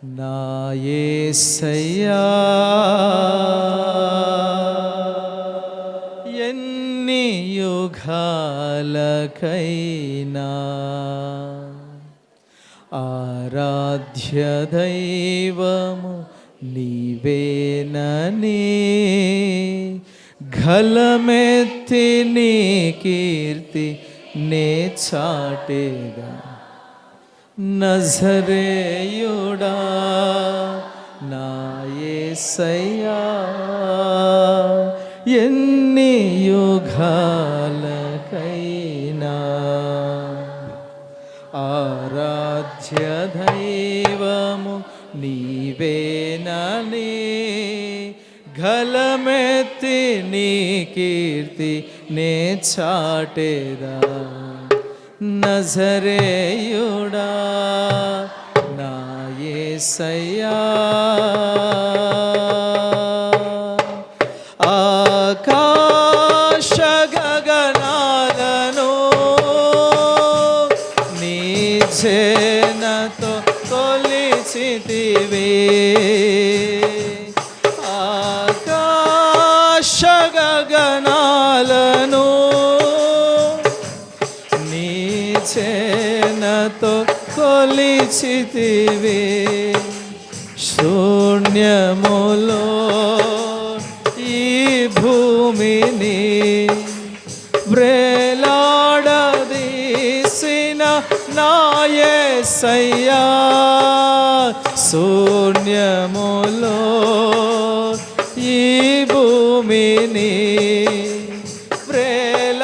నా యేసయ్యా ఎన్ని యుగాలకైనా ఆరాధ్య దైవము నీవేనని గలమెత్తి నీ కీర్తి నే చాటేదా. నజరేయుడా నా యేసయ్యా ఎన్ని యుగాలకైనా ఆరాధ్య దైవము నీవేనని గలమెత్తి నీ కీర్తి నే చాటేదా. నజరేయుడా నా యేసయ్యా ఆకాశ గగనాలను నీ జనతో కొలిచితివి. ఆకాశ గగనాలను చేనతో కొలిచితివి. శూన్యములో ఈ భూమిని వ్రేలాడదీసిన నా యేసయ్యా శూన్యములో ఈ భూమిని వ్రేలాడదీసిన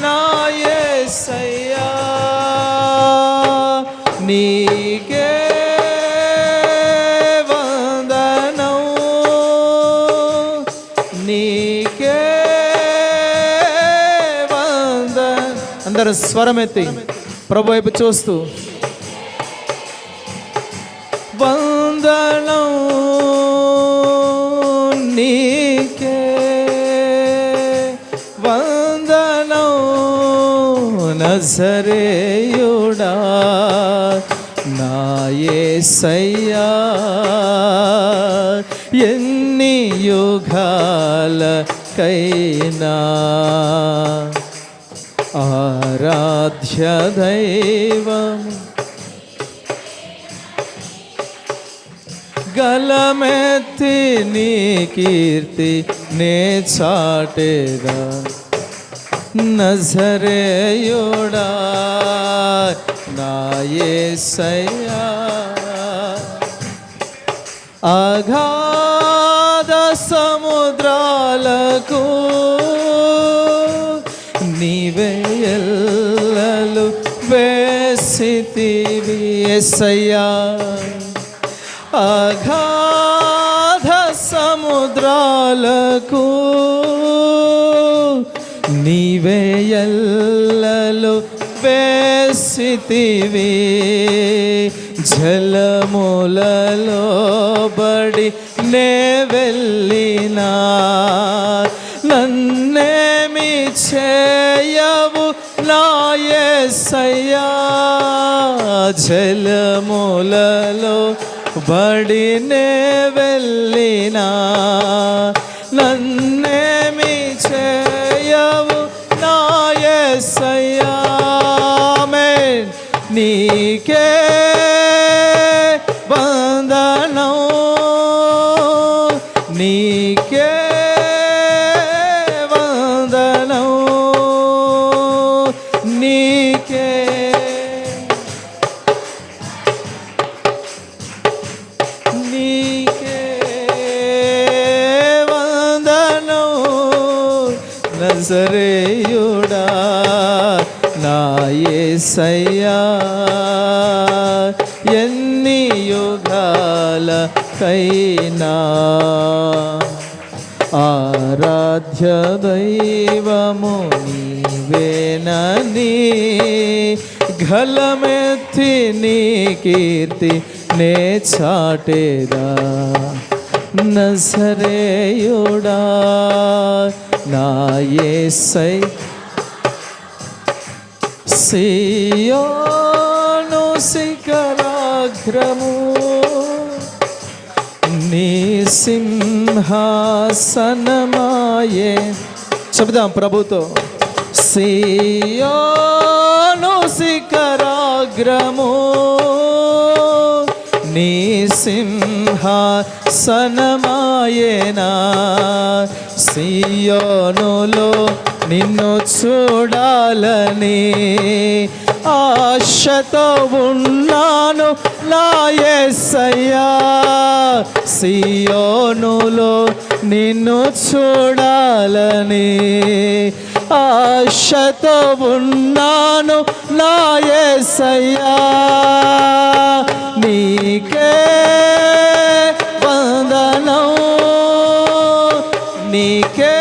నా యేసయ్యా నీకే వందనం నీకే వందనం. అందరూ స్వరమెత్తి ప్రభు వైపు చూస్తూ వందనం నీకే వందనం నజరేయుడా నా యేసయ్యా ఎన్ని యుగాలకైనా ఆరాధ్య దైవం గలమెత్తి నీ కీర్తి నే చాటేదా. నజరేయుడా నా యేసయ్యా అగాధ సముద్రాలకు నీవే ఎల్లలు వేసితివి. యేసయ్యా అగాధ సముద్రాలకు నీవే ఎల్లలు వేసితివి. జలములలో బడి నే వెళ్ళినా నన్నేమి చేయవు నా యేసయ్యా జలములలో బడి నే వెళ్ళినా నన్నేమి చేయవు నా యేసయ్యా ఆమేన్. నీకే వందనం నీకే వందనం నీకే నీకే వందనం నజరేయుడా నా యేసయ్యా ఎన్ని యుగాలకైనా ఆరాధ్య దైవము నీవేనని గలమెత్తి నీ కీర్తి నే చాటేదా. నజరేయుడా నా యేసయ్యా సియోను శిఖ సింహాసనమాగ్రము నీ సింహాసనమాయే. చెబుదాం ప్రభుతో. సియోను శిఖరాగ్రము నీ సింహాసనమాయేనా. సియోనులో నిన్ను చూడాలని ఆశతో ఉన్నాను నా యేసయ్యా. సియోనులో నిన్ను చూడాలని ఆశతో ఉన్నాను నా యేసయ్యా. నీకే వందనం, నీకే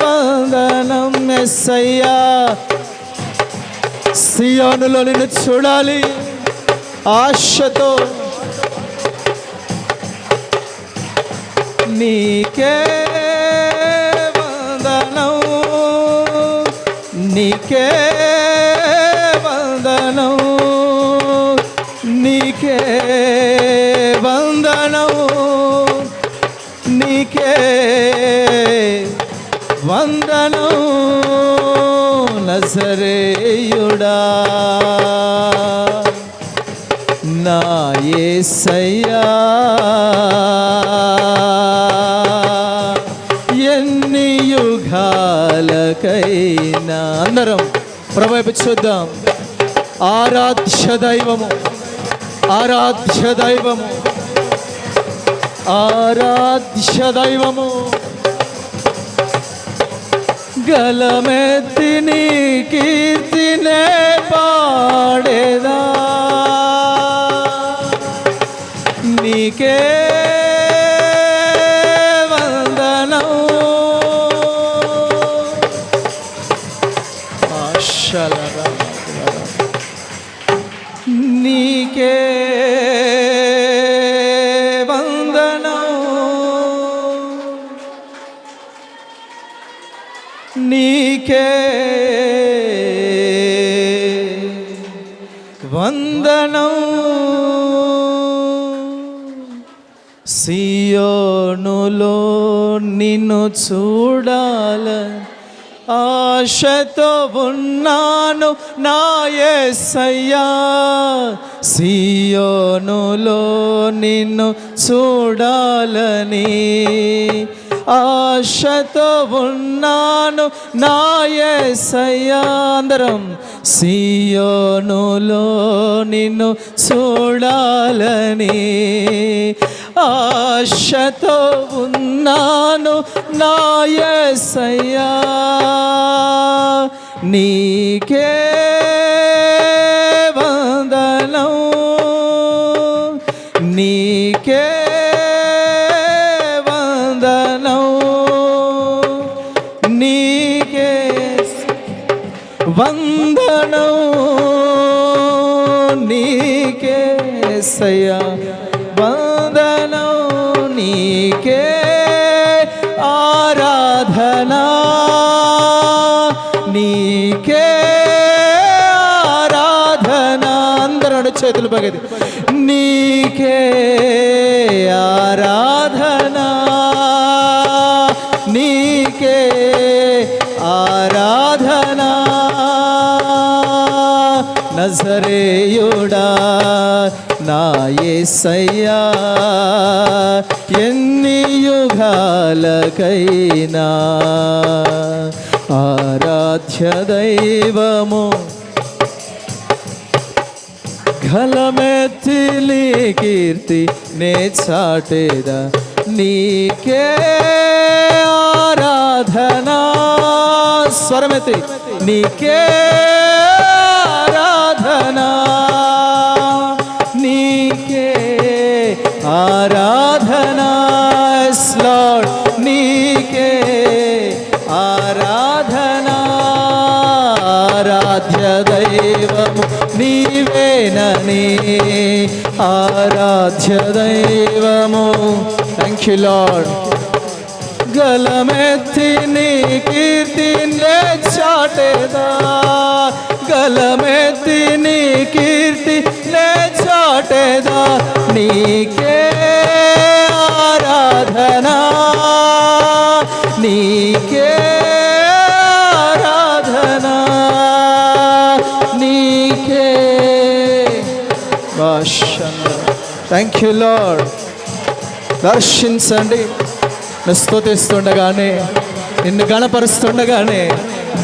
వందనం యేసయ్యా. సియోనులో నిన్ను చూడాలి ఆశతో. నీకే వందనం, నీకే వందనం, నీకే వందనం, నీకే వందనం నజరేయుడా నా యేసయ్యా. ఎన్ని యుగాలకైనా అందరం ప్రభు వైపు చూద్దాం. ఆరాధ్య దైవము, ఆరాధ్య దైవము, ఆరాధ్య దైవము. గలమెత్తి నీ కీర్తినే పాడేదా. నీకే వందనం, నీకే వందనం, నీకే వందనం. సియోనులో నిన్ను చూడాలని ఆశతో ఉన్నాను నా యేసయ్యా. సియోనులో నిన్ను చూడాలని ఆశతో ఉన్నాను నా యేసయ్యా. అందరం సియోనులో నిన్ను చూడాలని ఆశతో ఉన్నాను నా యేసయ్యా. నీకే వందనం, నీకే వందనం, నీకే వందనం, నీకే యేసయ్యా. వందనం నీకే, ఆరాధనా నీకే, ఆరాధనా. అందరూ చేతులు పగది. నీకే ఆరాధనా, నీకే ఆరాధనా. నజరేయుడా నా యేసయ్యా. ఎన్ని యుగాలకైనా ఆరాధ్య దైవము. గలమెత్తి నీ కీర్తి నే చాటేదా. నీకే ఆరాధనా. స్వరమెత్తి. నీకే ఆరాధనా, నీకే ఆరాధనా. లార్డ్ నీకే ఆరాధనా. ఆరాధ్య దైవము నీవేనని, ఆరాధ్య దైవము. Thank you lord. గలమెత్తి నీ కీర్తి నే చాటేదా. గలమెత్తి నీ కీర్తి నే నీకే ఆరాధన, నీకే ఆరాధన, నీకే. Thank you lord. దర్శించండి. నిన్ను స్తుతిస్తుండగానే, నిన్ను గణపరుస్తుండగానే,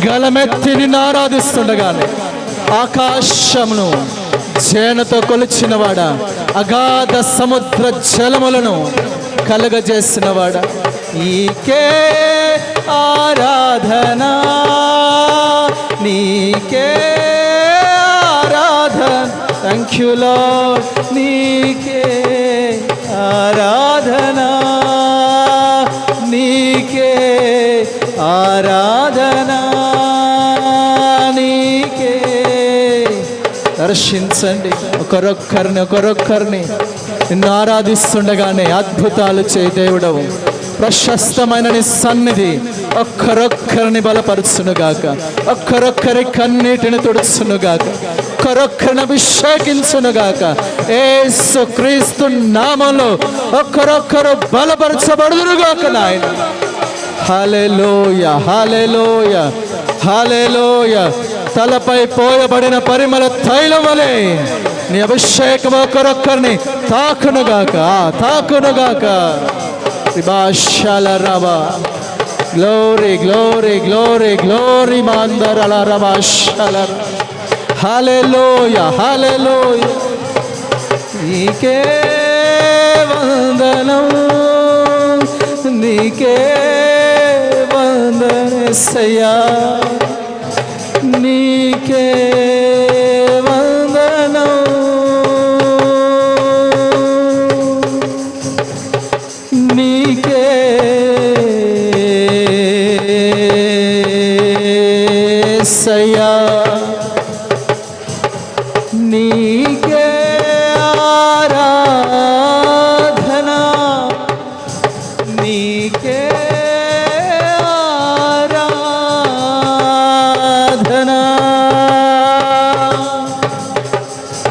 గలమెత్తి నిన్ను ఆరాధిస్తుండగానే, ఆకాశమును చేనతో కొలిచినవాడా, అగాధ సముద్ర జలములను కలగజేసినవాడా, నీకే ఆరాధన, నీకే ఆరాధన. Thank you lord. నీకే ఆరాధన, నీకే ఆరాధన, నీకే. దర్శించండి. ఒకరొక్కరిని నిన్ను ఆరాధిస్తుండగానే అద్భుతాలు చేయి దేవుడవు. ప్రశస్తమైన నీ సన్నిధి ఒక్కరొక్కరిని బలపరుచునుగాక, ఒక్కరొక్కరి కన్నీటిని తుడుచునుగాక, ఒక్కరొక్కరిని అభిషేకించునుగాక. యేసు క్రీస్తు నామములో ఒక్కరొక్కరు బలపరచబడుదురుగాక నాయన. హల్లెలూయా, హల్లెలూయా, హల్లెలూయా. తలపై పోయబడిన పరిమళ తైలం వలె నీ అభిషేకం ఒకరొక్కరిని తాకునుగాక, తాకునుగాక. రబా గ్లోరీ, గ్లోరీ, గ్లోరీ, గ్లోరీ మాందరల రబాషల. హల్లెలూయా, హల్లెలూయా. నీకే వందనం, నీకే వందనమయ్యా, నీకే వందనం, నీకే సయ్యా, నీకే ఆరాధన, నీకే ఆరాధన.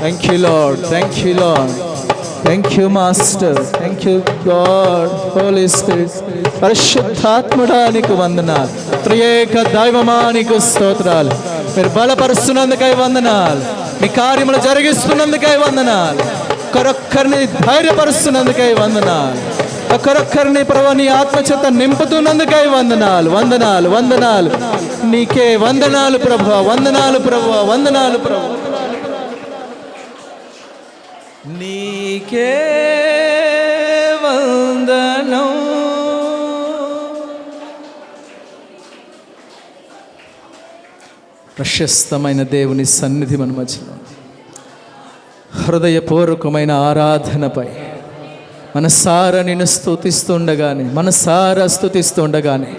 Thank you lord, thank you lord, thank you master, thank you God, holy spirit. పరిశుద్ధాత్ముడా నీకు వందనాలు. త్రియేక దైవమా నీకు స్తోత్రాలు. మీరు బలపరుస్తున్నందుకై వందనాలు, మీ కార్యములు జరిగిస్తున్నందుకై వందనాలు, ఒకరొక్కరిని ధైర్యపరుస్తున్నందుకై వందనాలు, ఒకరొక్కరిని ప్రభు నీ ఆత్మచేత నింపుతున్నందుకై వందనాలు, వందనాలు, వందనాలు. నీకే వందనాలు ప్రభు, వందనాలు ప్రభు, వందనాలు ప్రభు. నీకే వందనం. ప్రశస్తమైన దేవుని సన్నిధి మన మధ్యలో హృదయపూర్వకమైన ఆరాధనపై మనసారా నిన్ను స్తుతిస్తుండగానే, మనసారా స్తుతిస్తుండగానే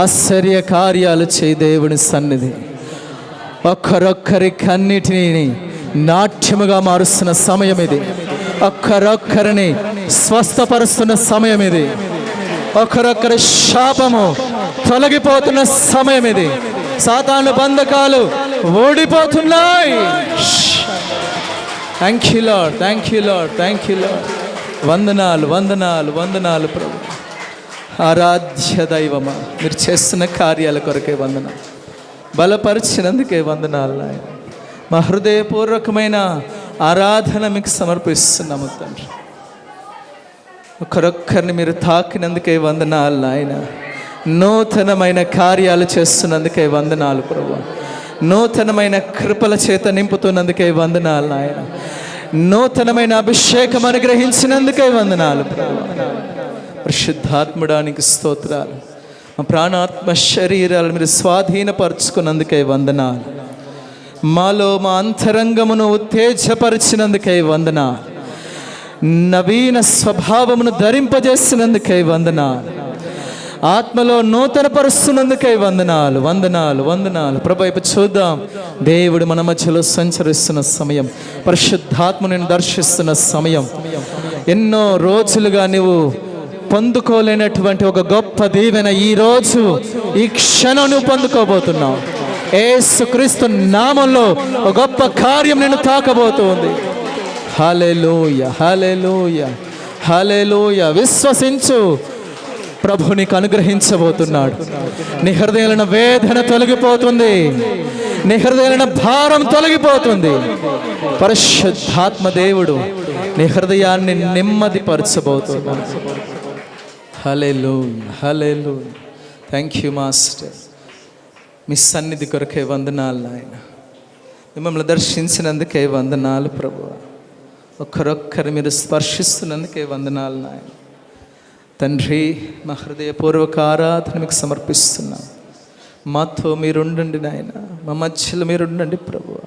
ఆశ్చర్య కార్యాలు చేయి దేవుని సన్నిధి. ఒక్కరొక్కరి కన్నిటిని నాట్యముగా మారుస్తున్న సమయం ఇది. ఒక్కరొక్కరిని స్వస్థపరుస్తున్న సమయం ఇది. ఒకరొక్కరి శాపము తొలగిపోతున్న సమయం ఇది. సాతాను బంధకాలు ఓడిపోతున్నాయి. Thank you lord, thank you lord, thank you lord. వందనాలు, వందనాలు, వందనాలు ప్రభు. ఆరాధ్య దైవమా, మీరు చేస్తున్న కార్యాల కొరకే వందనాలు, బలపరిచినందుకే వందనాలు నాయన. మా హృదయపూర్వకమైన ఆరాధన మీకు సమర్పిస్తున్నాము తండ్రి. ఒకరొక్కరిని మీరు తాకినందుకే వందనాలు నాయన. నూతనమైన కార్యాలు చేస్తున్నందుకే వందనాలు ప్రభు. నూతనమైన కృపల చేత నింపుతున్నందుకే వందనాలు నాయన. నూతనమైన అభిషేకం అనుగ్రహించినందుకే వందనాలు ప్రభు. పరిశుద్ధాత్ముడానికి స్తోత్రాలు. మా ప్రాణాత్మ శరీరాలు మీరు స్వాధీనపరుచుకున్నందుకే వందనాలు. మాలో మా అంతరంగమును ఉత్తేజపరిచినందుకై వందనాలు. నవీన స్వభావమును ధరింపజేసినందుకై వందనాలు. ఆత్మలో నూతన పరుస్తున్నందుకై వందనాలు, వందనాలు, వందనాలు ప్రభు. ఇప్పుడు చూద్దాం, దేవుడు మన మధ్యలో సంచరిస్తున్న సమయం, పరిశుద్ధాత్మను దర్శిస్తున్న సమయం. ఎన్నో రోజులుగా నువ్వు పొందుకోలేనటువంటి ఒక గొప్ప దీవెన ఈరోజు ఈ క్షణం నువ్వు పొందుకోబోతున్నావు. యేసుక్రీస్తు నామంలో ఒక గొప్ప కార్యం నిన్ను తాకబోతుంది. హల్లెలూయా, హల్లెలూయా, హల్లెలూయా. విశ్వసించు, ప్రభు నీకు అనుగ్రహించబోతున్నాడు. నీ హృదయంలో వేదన తొలగిపోతుంది, నీ హృదయంలో భారం తొలగిపోతుంది. పరిశుద్ధాత్మ దేవుడు నీ హృదయాన్ని నెమ్మదిపరచబోతున్నాడు. Hallelujah, hallelujah. Thank you master. మీ సన్నిధి కొరకే వందనాలు నాయన. మిమ్మల్ని దర్శించినందుకే వందనాలు ప్రభువా. ఒక్కరొక్కరు మీరు స్పర్శిస్తున్నందుకే వందనాలు నాయన. తండ్రి, మా హృదయపూర్వక ఆరాధన మీకు సమర్పిస్తున్నాం. మాతో మీరుండండి నాయన, మా మధ్యలో మీరుండండి ప్రభువా.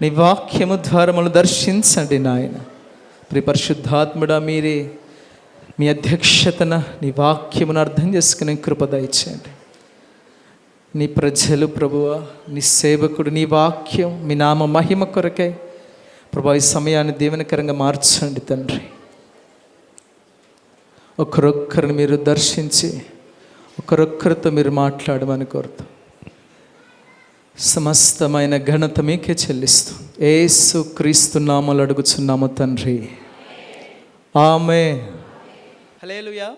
నీ వాక్యము ద్వారా మమ్మల్ని దర్శించండి నాయన. ప్రియ పరిశుద్ధాత్ముడా, మీరే మీ అధ్యక్షతన నీ వాక్యమును అర్థం చేసుకునే కృప దయచేయండి. నీ ప్రజలు ప్రభువా, నీ సేవకుడు, నీ వాక్యం మీ నామ మహిమ కొరకై ప్రభువా ఈ సమయాన్ని దీవెనకరంగా మార్చండి తండ్రి. ఒకరొక్కరిని మీరు దర్శించి ఒకరొక్కరితో మీరు మాట్లాడమని కోరుతాం. సమస్తమైన ఘనత మీకే చెల్లిస్తూ యేసు క్రీస్తు నామములో అడుగుచున్నాము తండ్రి, ఆమేన్. హల్లెలూయా,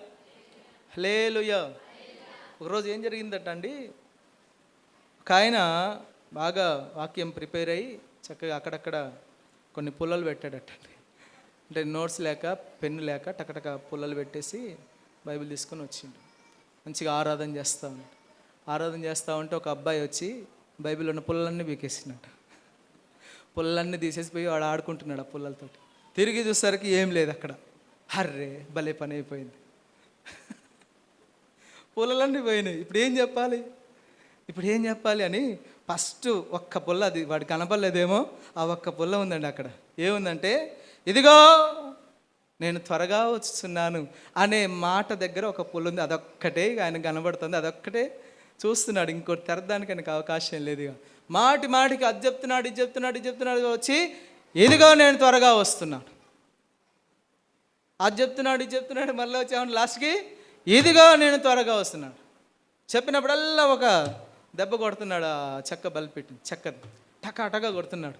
హల్లెలూయా. ఒకరోజు ఏం జరిగిందట అండి, ఒక ఆయన బాగా వాక్యం ప్రిపేర్ అయ్యి చక్కగా అక్కడక్కడ కొన్ని పుల్లలు పెట్టాడటండి. అంటే నోట్స్ లేక పెన్ను లేక టకటక పుల్లలు పెట్టేసి బైబిల్ తీసుకొని వచ్చిండు. మంచిగా ఆరాధన చేస్తూ ఉంటాడు. ఆరాధన చేస్తూ ఉంటే ఒక అబ్బాయి వచ్చి బైబిల్ ఉన్న పుల్లలన్నీ పీకేసినట్ట. పుల్లలన్నీ తీసేసిపోయి వాడు ఆడుకుంటున్నాడు ఆ పుల్లలతో. తిరిగి చూసేసరికి ఏం లేదు అక్కడ. హర్రే, భలే పని అయిపోయింది. పుల్లలన్నీ పోయినాయి. ఇప్పుడు ఏం చెప్పాలి అని ఫస్ట్ ఒక్క పుల్ల, అది వాడు కనపడలేదేమో, ఆ ఒక్క పుల్ల ఉందండి అక్కడ. ఏముందంటే, ఇదిగో నేను త్వరగా వస్తున్నాను అనే మాట దగ్గర ఒక పుల్ల ఉంది. అదొక్కటే ఆయన కనబడుతుంది, అదొక్కటే చూస్తున్నాడు. ఇంకోటి తెరదానికి ఆయనకు అవకాశం లేదు. మాటికి అది చెప్తున్నాడు వచ్చి, ఇదిగో నేను త్వరగా వస్తున్నాను. అది చెప్తున్నాడు మళ్ళీ వచ్చి లాస్ట్కి ఇదిగో నేను త్వరగా వస్తున్నాను. చెప్పినప్పుడల్లా ఒక దెబ్బ కొడుతున్నాడు. ఆ చెక్క బలిపెట్టి చెక్క టకా కొడుతున్నాడు.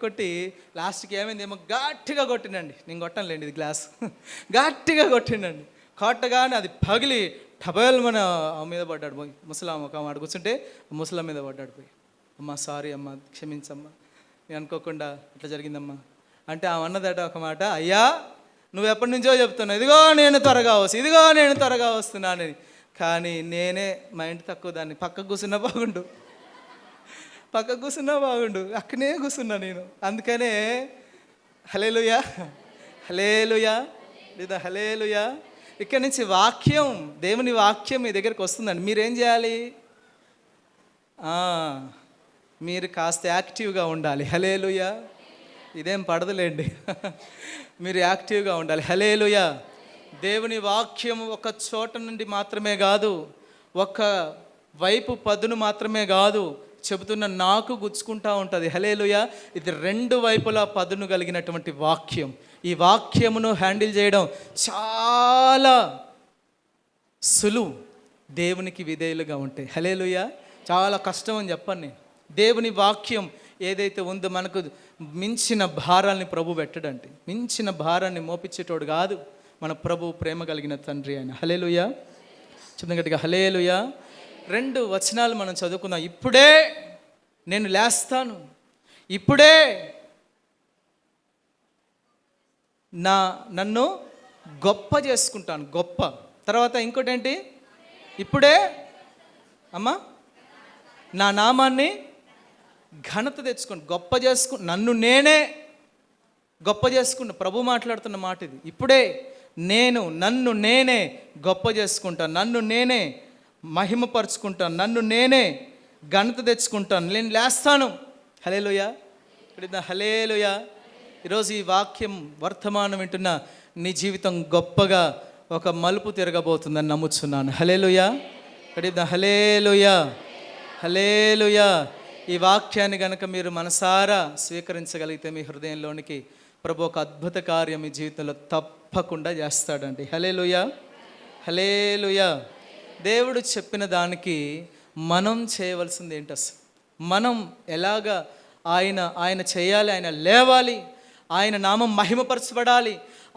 కొట్టి లాస్ట్కి ఏమైంది ఏమో గట్టిగా కొట్టినండి. నేను కొట్టనులేండి, ఇది గ్లాస్. గట్టిగా కొట్టినండి. కొట్టగానే అది పగిలి టబల్ మన మీద పడ్డాడు పోయి. ముసలాం ఒక ఆమె కూర్చుంటే ముసలాం మీద పడ్డాడు పోయి. అమ్మ సారీ అమ్మ, క్షమించమ్మా, నేను అనుకోకుండా ఇట్లా జరిగిందమ్మా అంటే ఆమె అన్నదట ఒక మాట, అయ్యా నువ్వు ఎప్పటి నుంచో చెప్తున్నావు ఇదిగో నేను త్వరగా వస్తున్నానని. కానీ నేనే మా ఇంటి తక్కువ దాన్ని పక్కకు కూర్చున్నా బాగుండు అక్కనే కూర్చున్నా నేను. అందుకనే హల్లెలూయా, హల్లెలూయా లేదా హల్లెలూయా. ఇక్కడి నుంచి వాక్యం, దేవుని వాక్యం మీ దగ్గరికి వస్తుందండి. మీరేం చేయాలి? మీరు కాస్త యాక్టివ్గా ఉండాలి. హల్లెలూయా. ఇదేం పడదులేండి, మీరు యాక్టివ్గా ఉండాలి. హల్లెలూయా. దేవుని వాక్యం ఒక చోట నుండి మాత్రమే కాదు, ఒక వైపు పదును మాత్రమే కాదు, చెబుతున్న నాకు గుచ్చుకుంటా ఉంటుంది. హల్లెలూయా. ఇది రెండు వైపులా పదును కలిగినటువంటి వాక్యం. ఈ వాక్యమును హ్యాండిల్ చేయడం చాలా సులువు దేవునికి విధేయులుగా ఉంటే. హల్లెలూయా. చాలా కష్టం అని చెప్పను నేను. దేవుని వాక్యం ఏదైతే ఉందో మనకు మించిన భారాల్ని ప్రభు పెట్టడంటే, మించిన భారాన్ని మోపించేటోడు కాదు మన ప్రభు. ప్రేమ కలిగిన తండ్రి ఆయన. హల్లెలూయా. చెప్తాం గట్టిగా హల్లెలూయా. 2 వచనాలు మనం చదువుకుందాం. ఇప్పుడే నేను లేస్తాను, ఇప్పుడే నన్ను గొప్ప చేసుకుంటాను. గొప్ప తర్వాత ఇంకోటి ఏంటి? ఇప్పుడే అమ్మా నా నామాన్ని ఘనత తెచ్చుకోండి, గొప్ప నన్ను నేనే గొప్ప చేసుకున్న ప్రభు మాట్లాడుతున్న మాట ఇది. ఇప్పుడే నన్ను నేనే గొప్ప చేసుకుంటాను, నన్ను నేనే మహిమపరుచుకుంటాను, నన్ను నేనే ఘనత తెచ్చుకుంటాను, నేను లేస్తాను. హల్లెలూయా. ఇక్కడ హల్లెలూయా. ఈరోజు ఈ వాక్యం వర్తమానం వింటున్న నీ జీవితం గొప్పగా ఒక మలుపు తిరగబోతుందని నమ్ముచున్నాను. హల్లెలూయా. ఇక్కడ హల్లెలూయా, హల్లెలూయా. ఈ వాక్యాన్ని కనుక మీరు మనసారా స్వీకరించగలిగితే మీ హృదయంలోనికి ప్రభు ఒక అద్భుత కార్యం మీ జీవితంలో తప్పకుండా చేస్తాడండి. హల్లెలూయా, హల్లెలూయా. దేవుడు చెప్పిన దానికి మనం చేయవలసింది ఏంటి? అసలు మనం ఎలాగా ఆయన చేయాలి, ఆయన లేవాలి, ఆయన నామం మహిమపరచబడాలి,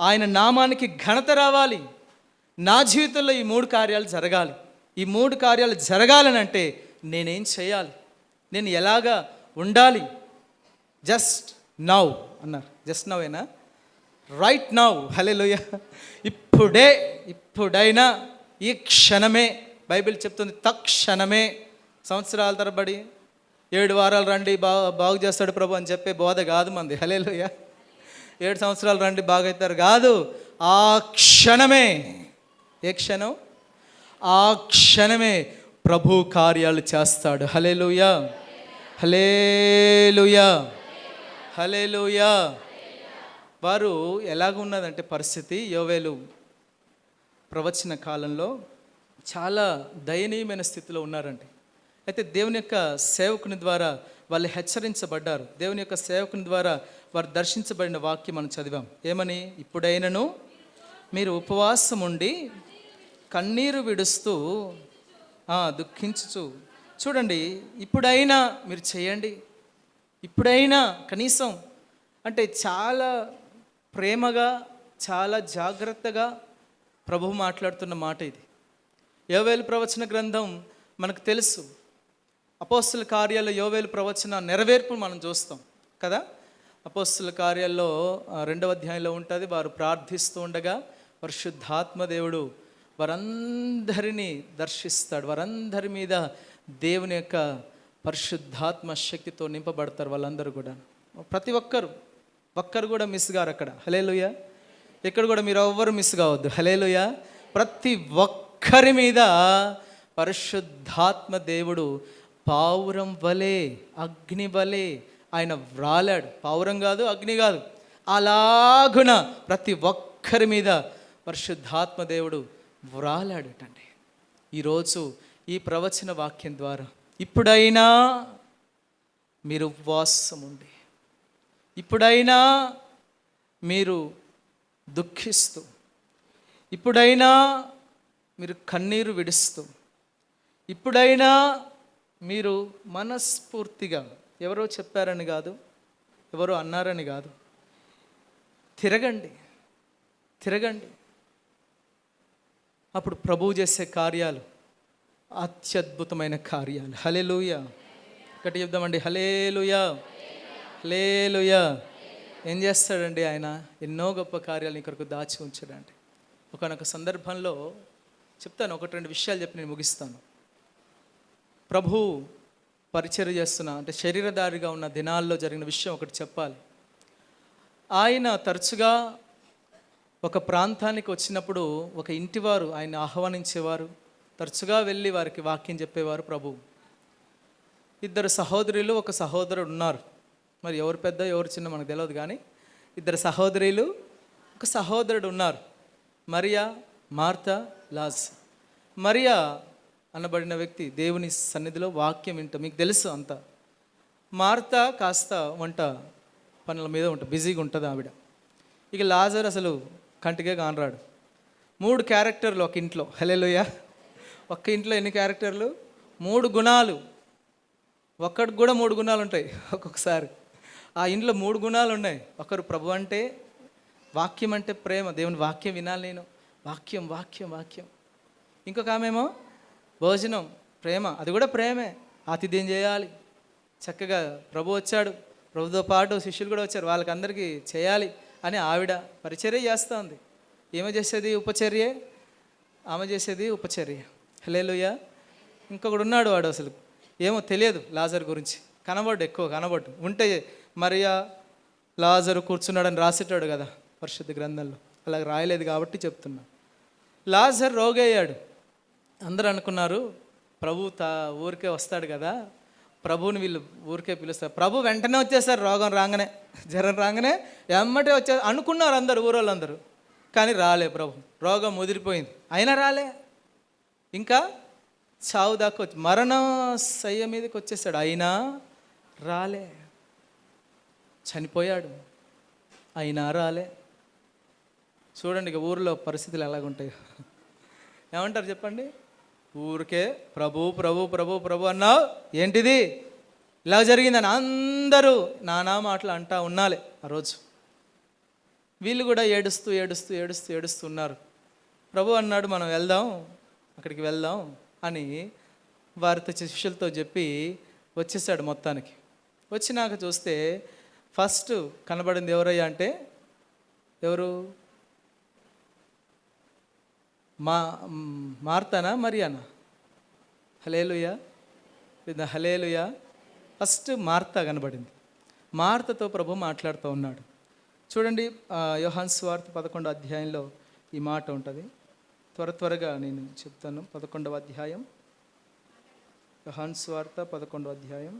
ఆయన నామానికి ఘనత రావాలి. నా జీవితంలో ఈ 3 కార్యాలు జరగాలి. ఈ 3 కార్యాలు జరగాలని అంటే నేనేం చేయాలి, నేను ఎలాగా ఉండాలి? జస్ట్ నౌ అన్నారు. జస్ట్ నౌ ఏనా? Right now. హల్లెలూయా. ఇప్పుడైనా, ఈ క్షణమే. బైబిల్ చెప్తుంది తక్షణమే. సంవత్సరాల తరబడి 7 వారాలు రండి బాగు చేస్తాడు ప్రభు అని చెప్పే బోధ కాదు మంది. హల్లెలూయా. 7 సంవత్సరాలు రండి బాగవుతారు కాదు, ఆ క్షణమే. ఏ క్షణం? ఆ క్షణమే ప్రభు కార్యాలు చేస్తాడు. హల్లెలూయా, హల్లెలూయా, హల్లెలూయా. వారు ఎలాగున్నదంటే పరిస్థితి, యోవేలు ప్రవచన కాలంలో చాలా దయనీయమైన స్థితిలో ఉన్నారండి. అయితే దేవుని యొక్క సేవకుని ద్వారా వాళ్ళు హెచ్చరించబడ్డారు. దేవుని యొక్క సేవకుని ద్వారా వారు దర్శించబడిన వాక్యం మనం చదివాం. ఏమని? ఇప్పుడైనను మీరు ఉపవాసం ఉండి కన్నీరు విడుస్తూ దుఃఖించుచు. చూడండి, ఇప్పుడైనా మీరు చేయండి. ఇప్పుడైనా కనీసం అంటే చాలా ప్రేమగా, చాలా జాగ్రత్తగా ప్రభువు మాట్లాడుతున్న మాట ఇది. యోవేలు ప్రవచన గ్రంథం మనకు తెలుసు. అపోస్తుల కార్యాల్లో యోవేలు ప్రవచన నెరవేర్పు మనం చూస్తాం కదా. అపోస్తుల కార్యాల్లో 2వ అధ్యాయంలో ఉంటుంది. వారు ప్రార్థిస్తూ ఉండగా పరిశుద్ధాత్మ దేవుడు వారందరినీ దర్శిస్తాడు. వారందరి మీద దేవుని యొక్క పరిశుద్ధాత్మ శక్తితో నింపబడతారు. వాళ్ళందరూ కూడా, ప్రతి ఒక్కరు కూడా మిస్ గారు అక్కడ. హల్లెలూయా. ఇక్కడ కూడా మీరు ఎవ్వరు మిస్ కావద్దు. హల్లెలూయా. ప్రతి ఒక్కరి మీద పరిశుద్ధాత్మ దేవుడు పావురం వలె, అగ్ని వలె ఆయన వ్రాలాడు. పావురం కాదు, అగ్ని కాదు, అలాగున ప్రతి ఒక్కరి మీద పరిశుద్ధాత్మ దేవుడు వ్రాలాడటండి. ఈరోజు ఈ ప్రవచన వాక్యం ద్వారా ఇప్పుడైనా మీరు ఉపవాసం ఉండి, ఇప్పుడైనా మీరు దుఃఖిస్తూ, ఇప్పుడైనా మీరు కన్నీరు విడుస్తూ, ఇప్పుడైనా మీరు మనస్ఫూర్తిగా, ఎవరో చెప్పారని కాదు, ఎవరో అన్నారని కాదు, తిరగండి. అప్పుడు ప్రభువు చేసే కార్యాలు అత్యద్భుతమైన కార్యాలు. హల్లెలూయా. ఒకటి చెప్దామండి, హల్లెలూయా, హల్లెలూయా. ఏం చేస్తాడండి ఆయన? ఎన్నో గొప్ప కార్యాలు నీ కొరకు దాచి ఉంచాడండి. ఒకనొక సందర్భంలో చెప్తాను, 1-2 విషయాలు చెప్పి నేను ముగిస్తాను. ప్రభు పరిచర్య చేస్తున్న, అంటే శరీరధారిగా ఉన్న దినాల్లో జరిగిన విషయం ఒకటి చెప్పాలి. ఆయన తరచుగా ఒక ప్రాంతానికి వచ్చినప్పుడు ఒక ఇంటివారు ఆయన ఆహ్వానించేవారు, తరచుగా వెళ్ళి వారికి వాక్యం చెప్పేవారు ప్రభు. 2 సహోదరులు, ఒక సహోదరుడు ఉన్నారు. మరి ఎవరు పెద్ద ఎవరు చిన్న మనకు తెలియదు, కానీ 2 సహోదరులు, ఒక సహోదరుడు ఉన్నారు. మరియా, మార్తా, లాజ్. మరియా అనబడిన వ్యక్తి దేవుని సన్నిధిలో వాక్యం వింటాం, మీకు తెలుసు అంతా. మార్తా కాస్త వంట పనుల మీద బిజీగా ఉంటుంది ఆవిడ. ఇక లాజర్ అసలు కంటికే కానరాడు. 3 క్యారెక్టర్లు ఒక ఇంట్లో. హల్లెలూయా. ఒక్క ఇంట్లో ఎన్ని క్యారెక్టర్లు? 3 గుణాలు. ఒక్కడికి కూడా 3 గుణాలు ఉంటాయి ఒక్కొక్కసారి. ఆ ఇంట్లో 3 గుణాలు ఉన్నాయి. ఒకరు ప్రభు అంటే, వాక్యం అంటే ప్రేమ, దేవుని వాక్యం వినాలి నేను, వాక్యం వాక్యం వాక్యం. ఇంకొక ఆమెమో భోజనం, ప్రేమ, అది కూడా ప్రేమే, ఆతిథ్యం చేయాలి. చక్కగా ప్రభు వచ్చాడు, ప్రభుతో పాటు శిష్యులు కూడా వచ్చారు, వాళ్ళకి అందరికీ చేయాలి అని ఆవిడ పరిచర్య చేస్తుంది. ఏమో చేసేది ఉపచర్యే, ఆమె చేసేది ఉపచర్య. హల్లెలూయా. ఇంకొకడు ఉన్నాడు, వాడు అసలు ఏమో తెలియదు లాజర్ గురించి, ఎక్కువ కనబడ్డు. ఉంటే మరియా లాజరు కూర్చున్నాడని రాసేటాడు కదా పరిశుద్ధ గ్రంథంలో, అలా రాయలేదు కాబట్టి చెప్తున్నా. లాజర్ రోగయ్యాడు. అందరూ అనుకున్నారు ప్రభు ఊరికే వస్తాడు కదా, ప్రభువుని వీళ్ళు ఊరికే పిలుస్తారు. ప్రభు వెంటనే వచ్చేసారు, రోగం రాగానే, జ్వరం రాగానే ఎమ్మటే వచ్చే అనుకున్నారు అందరు, ఊరోళ్ళందరూ. కానీ రాలే ప్రభు, రోగం ముదిరిపోయింది, అయినా రాలే. ఇంకా చావు దాకా వచ్చి మరణ శయ్య మీదకి వచ్చేసాడు, అయినా రాలే. చనిపోయాడు, అయినా రాలే. చూడండి ఇక ఊరిలో పరిస్థితులు ఎలాగుంటాయి. ఏమంటారు చెప్పండి? ఊరికే ప్రభు ప్రభు ప్రభు ప్రభు అన్నావు, ఏంటిది ఇలా జరిగిందని అందరూ నానా మాటలు అంటా ఉన్నాలే ఆ రోజు. వీళ్ళు కూడా ఏడుస్తూ ఏడుస్తూ ఏడుస్తూ ఏడుస్తున్నారు. ప్రభు అన్నాడు, మనం వెళ్దాం, అక్కడికి వెళ్దాం అని వారితో శిష్యులతో చెప్పి వచ్చేసాడు. మొత్తానికి వచ్చినాక చూస్తే ఫస్ట్ కనబడింది ఎవరయ్యా అంటే, ఎవరు? మార్తానా మరియానా? హల్లెలూయా, హల్లెలూయా. ఫస్ట్ మార్తా కనబడింది. మార్తతో ప్రభు మాట్లాడుతూ ఉన్నాడు. చూడండి, యోహాను సువార్త 11వ అధ్యాయంలో ఈ మాట ఉంటుంది. త్వరగా నేను చెప్తాను. 11వ అధ్యాయం, యోహాను సువార్త 11వ అధ్యాయం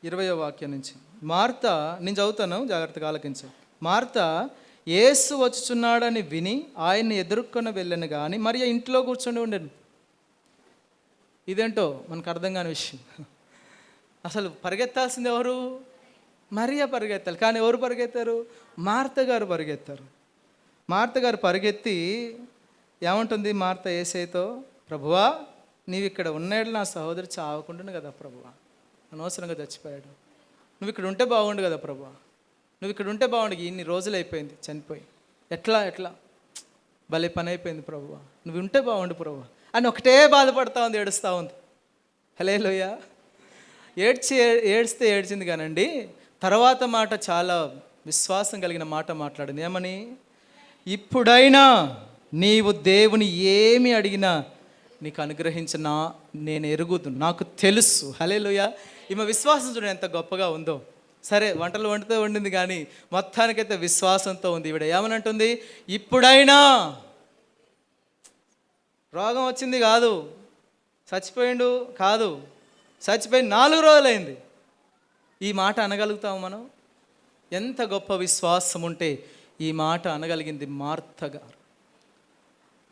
20వ వాక్యం నుంచి. మార్తా, నేను చదువుతాను, జాగ్రత్తగా ఆలకించండి. మార్తా యేసు వచ్చుచున్నాడని విని ఆయన్ని ఎదుర్కొని వెళ్ళను కానీ మరియ ఇంట్లో కూర్చొని ఉండేను. ఇదేంటో మనకు అర్థం కాని విషయం. అసలు పరిగెత్తాల్సింది ఎవరు? మరియ పరిగెత్తాలి. కానీ ఎవరు పరిగెత్తారు? మార్త గారు పరిగెత్తారు. మార్త గారు పరిగెత్తి ఏమంటుంది మార్త యేసయ్యతో, ప్రభువా నీవు ఇక్కడ ఉన్నాడు, నా సహోదరు చావకుండాను కదా ప్రభువా, అనవసరంగా చచ్చిపోయాడు, నువ్వు ఇక్కడ ఉంటే బాగుండు కదా ప్రభువా, నువ్వు ఇక్కడ ఉంటే బాగుండు, ఇన్ని రోజులు అయిపోయింది చనిపోయి, ఎట్లా భలే పని అయిపోయింది ప్రభువా, నువ్వు ఉంటే బాగుండు ప్రభువా అని ఒకటే బాధపడతా ఉంది, ఏడుస్తూ ఉంది. హల్లెలూయా. ఏడిస్తే ఏడ్చింది కానండి, తర్వాత మాట చాలా విశ్వాసం కలిగిన మాట మాట్లాడింది. ఏమని? ఇప్పుడైనా నీవు దేవుని ఏమి అడిగినా నీకు అనుగ్రహించినా నేను ఎరుగుదు, నాకు తెలుసు. హల్లెలూయా. ఈమె విశ్వాసం చూడండి ఎంత గొప్పగా ఉందో. సరే వంటలు వండుతూ ఉండింది కానీ మొత్తానికైతే విశ్వాసంతో ఉంది. ఈవిడ ఏమనంటుంది? ఇప్పుడైనా. రోగం వచ్చింది కాదు, చచ్చిపోయిండు కాదు, చచ్చిపోయి 4 రోజులైంది. ఈ మాట అనగలుగుతాము మనం? ఎంత గొప్ప విశ్వాసం ఉంటే ఈ మాట అనగలిగింది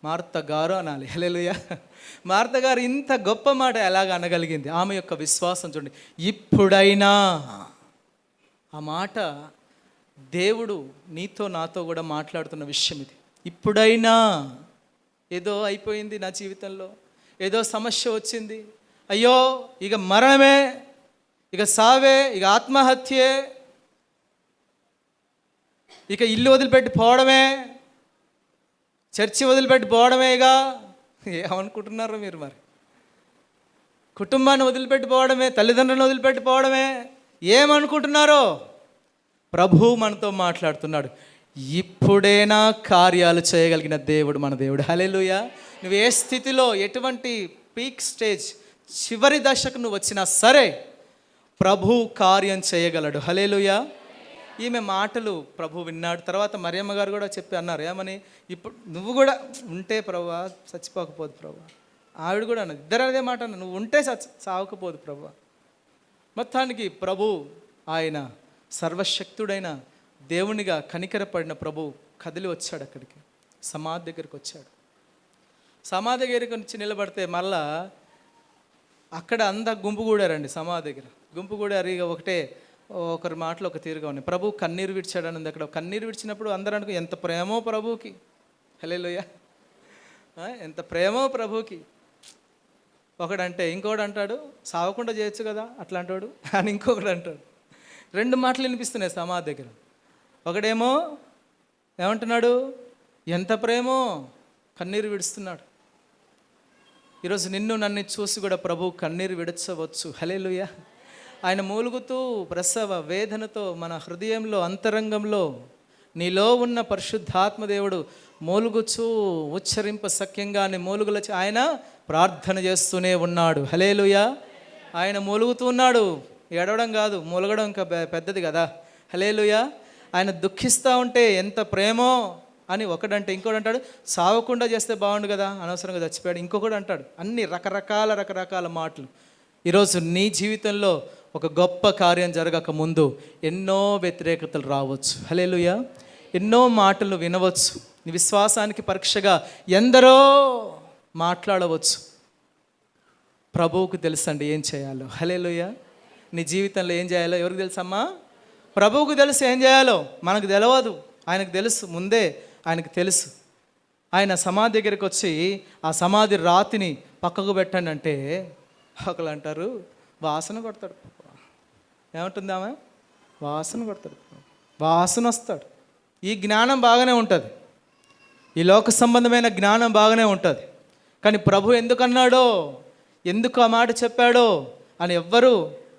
మార్త గారు అనాలి. హల్లెలూయా. మార్త గారు ఇంత గొప్ప మాట ఎలాగ అనగలిగింది? ఆమె యొక్క విశ్వాసం చూడండి. ఇప్పుడైనా. ఆ మాట దేవుడు నీతో నాతో కూడా మాట్లాడుతున్న విషయం ఇది. ఇప్పుడైనా. ఏదో అయిపోయింది నా జీవితంలో, ఏదో సమస్య వచ్చింది, అయ్యో ఇక మరణమే, ఇక సావే, ఇక ఆత్మహత్యే, ఇక ఇల్లు వదిలిపెట్టి పోవడమే, చర్చి వదిలిపెట్టి పోవడమేగా. ఏమనుకుంటున్నారో మీరు? మరి కుటుంబాన్ని వదిలిపెట్టి పోవడమే, తల్లిదండ్రులను వదిలిపెట్టి పోవడమే, ఏమనుకుంటున్నారో? ప్రభు మనతో మాట్లాడుతున్నాడు. ఇప్పుడైనా కార్యాలు చేయగలిగిన దేవుడు మన దేవుడు. హల్లెలూయా. నువ్వు ఏ స్థితిలో, ఎటువంటి పీక్ స్టేజ్, చివరి దశకు నువ్వు వచ్చినా సరే ప్రభు కార్యం చేయగలడు. హల్లెలూయా. ఈమె మాటలు ప్రభు విన్నాడు. తర్వాత మరియమ్మ గారు కూడా చెప్పి అన్నారు, ఏమని? ఇప్పుడు నువ్వు కూడా ఉంటే ప్రభువా చచ్చిపోకపోదు ప్రభువా. ఆవిడ కూడా అన్నది, ఇద్దరు అదే మాట అన్న, నువ్వు ఉంటే చావకపోదు ప్రభువా. మొత్తానికి ప్రభు, ఆయన సర్వశక్తుడైన దేవునిగా కనికరపడిన ప్రభు కదిలి వచ్చాడు. అక్కడికి సమాధి దగ్గరికి వచ్చాడు. సమాధి దగ్గరికి వచ్చి నిలబడితే మళ్ళా అక్కడ అంతా గుంపు కూడారండి. సమాధి దగ్గర గుంపు కూడారు. ఇక ఒకరి మాటలు ఒక తీరుగా ఉన్నాయి. ప్రభు కన్నీరు విడిచాడని ఉంది. అక్కడ కన్నీరు విడిచినప్పుడు అందరూ అనుకో ఎంత ప్రేమో ప్రభుకి. హల్లెలూయా. ఎంత ప్రేమో ప్రభుకి. ఒకడంటే ఇంకొకడు అంటాడు, సావకుండా చేయొచ్చు కదా అట్లాంటాడు అని ఇంకొకడు అంటాడు. 2 మాటలు వినిపిస్తున్నాయి సమాధి దగ్గర. ఒకడేమో ఏమంటున్నాడు? ఎంత ప్రేమో, కన్నీరు విడుస్తున్నాడు. ఈరోజు నిన్ను నన్ను చూసి కూడా ప్రభు కన్నీరు విడచవచ్చు. హల్లెలూయా. ఆయన మూలుగుతూ ప్రసవ వేదనతో మన హృదయంలో, అంతరంగంలో నీలో ఉన్న పరిశుద్ధాత్మ దేవుడు మూలుగుచూ ఉచ్చరింప సఖ్యంగానే మూలుగుల ఆయన ప్రార్థన చేస్తూనే ఉన్నాడు. హల్లెలూయా. ఆయన మూలుగుతూ ఉన్నాడు. ఏడవడం కాదు, మూలగడం ఇంకా పెద్దది కదా. హల్లెలూయా. ఆయన దుఃఖిస్తూ ఉంటే ఎంత ప్రేమో అని ఒకడంటే, ఇంకోటి అంటాడు సావకుండా చేస్తే బాగుండు కదా, అనవసరంగా చచ్చిపోయాడు. ఇంకొకడు అంటాడు. అన్ని రకరకాల మాటలు. ఈరోజు నీ జీవితంలో ఒక గొప్ప కార్యం జరగక ముందు ఎన్నో వ్యతిరేకతలు రావచ్చు. హల్లెలూయా. ఎన్నో మాటలు వినవచ్చు. నీ విశ్వాసానికి పరీక్షగా ఎందరో మాట్లాడవచ్చు. ప్రభువుకు తెలుసండి ఏం చేయాలో. హల్లెలూయా. నీ జీవితంలో ఏం చేయాలో ఎవరికి తెలుసమ్మా? ప్రభువుకు తెలుసు ఏం చేయాలో. మనకు తెలియదు, ఆయనకు తెలుసు. ముందే ఆయనకు తెలుసు. ఆయన సమాధి దగ్గరికి వచ్చి ఆ సమాధి రాతిని పక్కకు పెట్టండి అంటే ఒకళ్ళు అంటారు వాసన కొడతాడు. ఏమంటుంది ఆమె? వాసన కొడతాడు. వాసన వస్తాడు. ఈ జ్ఞానం బాగానే ఉంటుంది, ఈ లోక సంబంధమైన జ్ఞానం బాగానే ఉంటుంది. కానీ ప్రభు ఎందుకన్నాడో, ఎందుకు ఆ మాట చెప్పాడో అని ఎవ్వరూ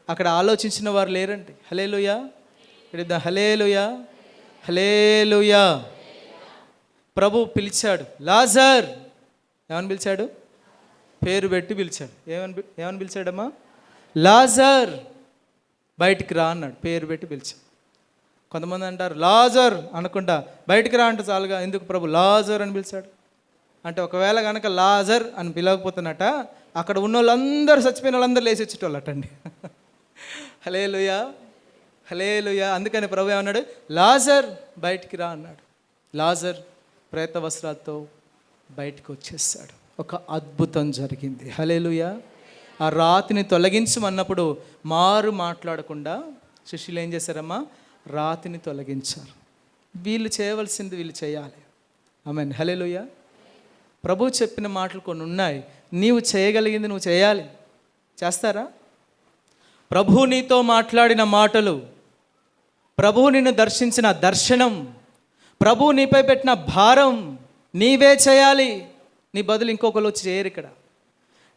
అక్కడ ఆలోచించిన వారు లేరండి. హల్లెలూయా, హల్లెలూయా, హల్లెలూయా. ప్రభు పిలిచాడు, లాజర్. ఏమని పిలిచాడు? పేరు పెట్టి పిలిచాడు. ఏమని పిలిచాడమ్మా? లాజర్ బయటికి రా అన్నాడు. పేరు పెట్టి పిలిచాడు. కొంతమంది అంటారు లాజర్ అనుకుంటా, బయటికి రా అంటే చాలుగా, ఎందుకు ప్రభు లాజర్ అని పిలిచాడు అంటే, ఒకవేళ కనుక లాజర్ అని పిలవకపోతున్నట అక్కడ ఉన్న వాళ్ళందరూ, చచ్చిపోయిన వాళ్ళందరూ లేచి వచ్చేటోళ్ళటండి. హల్లెలూయా, హల్లెలూయా. అందుకని ప్రభు ఏమన్నాడు? లాజర్ బయటికి రా అన్నాడు. లాజర్ ప్రేత వస్త్రాలతో బయటికి వచ్చేసాడు. ఒక అద్భుతం జరిగింది. హల్లెలూయా. ఆ రాతిని తొలగించమన్నప్పుడు మారు మాట్లాడకుండా శిష్యులు ఏం చేశారమ్మా? రాతిని తొలగించారు. వీళ్ళు చేయవలసింది వీళ్ళు చేయాలి. ఆమేన్, హల్లెలూయా. ప్రభు చెప్పిన మాటలు కొన్ని ఉన్నాయి, నీవు చేయగలిగింది నువ్వు చేయాలి. చేస్తారా? ప్రభు నీతో మాట్లాడిన మాటలు, ప్రభు నిన్ను దర్శించిన దర్శనం, ప్రభు నీపై పెట్టిన భారం నీవే చేయాలి. నీ బదులు ఇంకొకరు వచ్చి చేయరు. ఇక్కడ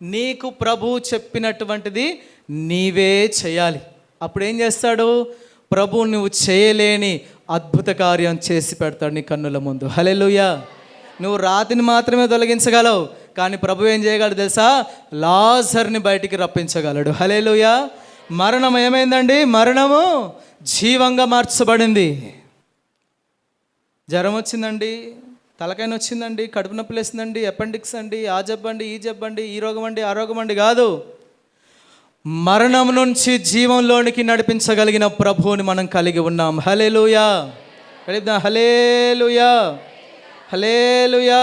నీకు ప్రభు చెప్పినటువంటిది నీవే చేయాలి. అప్పుడు ఏం చేస్తాడు? ప్రభు నువ్వు చేయలేని అద్భుత కార్యం చేసి పెడతాడు నీ కన్నుల ముందు. హల్లెలూయా. నువ్వు రాతిని మాత్రమే తొలగించగలవు, కానీ ప్రభు ఏం చేయగలడు తెలుసా? లాజర్ని బయటికి రప్పించగలడు. హల్లెలూయా. మరణం ఏమైందండి? మరణము జీవంగా మార్చబడింది. జ్వరం వచ్చిందండి, తలకాయ వచ్చిందండి, కడుపు నొప్పి లేస్తుందండి, అపెండిక్స్ అండి, ఆ జబ్బండి, ఈ జబ్బండి, ఈ రోగం అండి, ఆ రోగం అండి కాదు. మరణం నుంచి జీవంలోనికి నడిపించగలిగిన ప్రభువుని మనం కలిగి ఉన్నాం. హల్లెలూయా, హల్లెలూయా, హల్లెలూయా,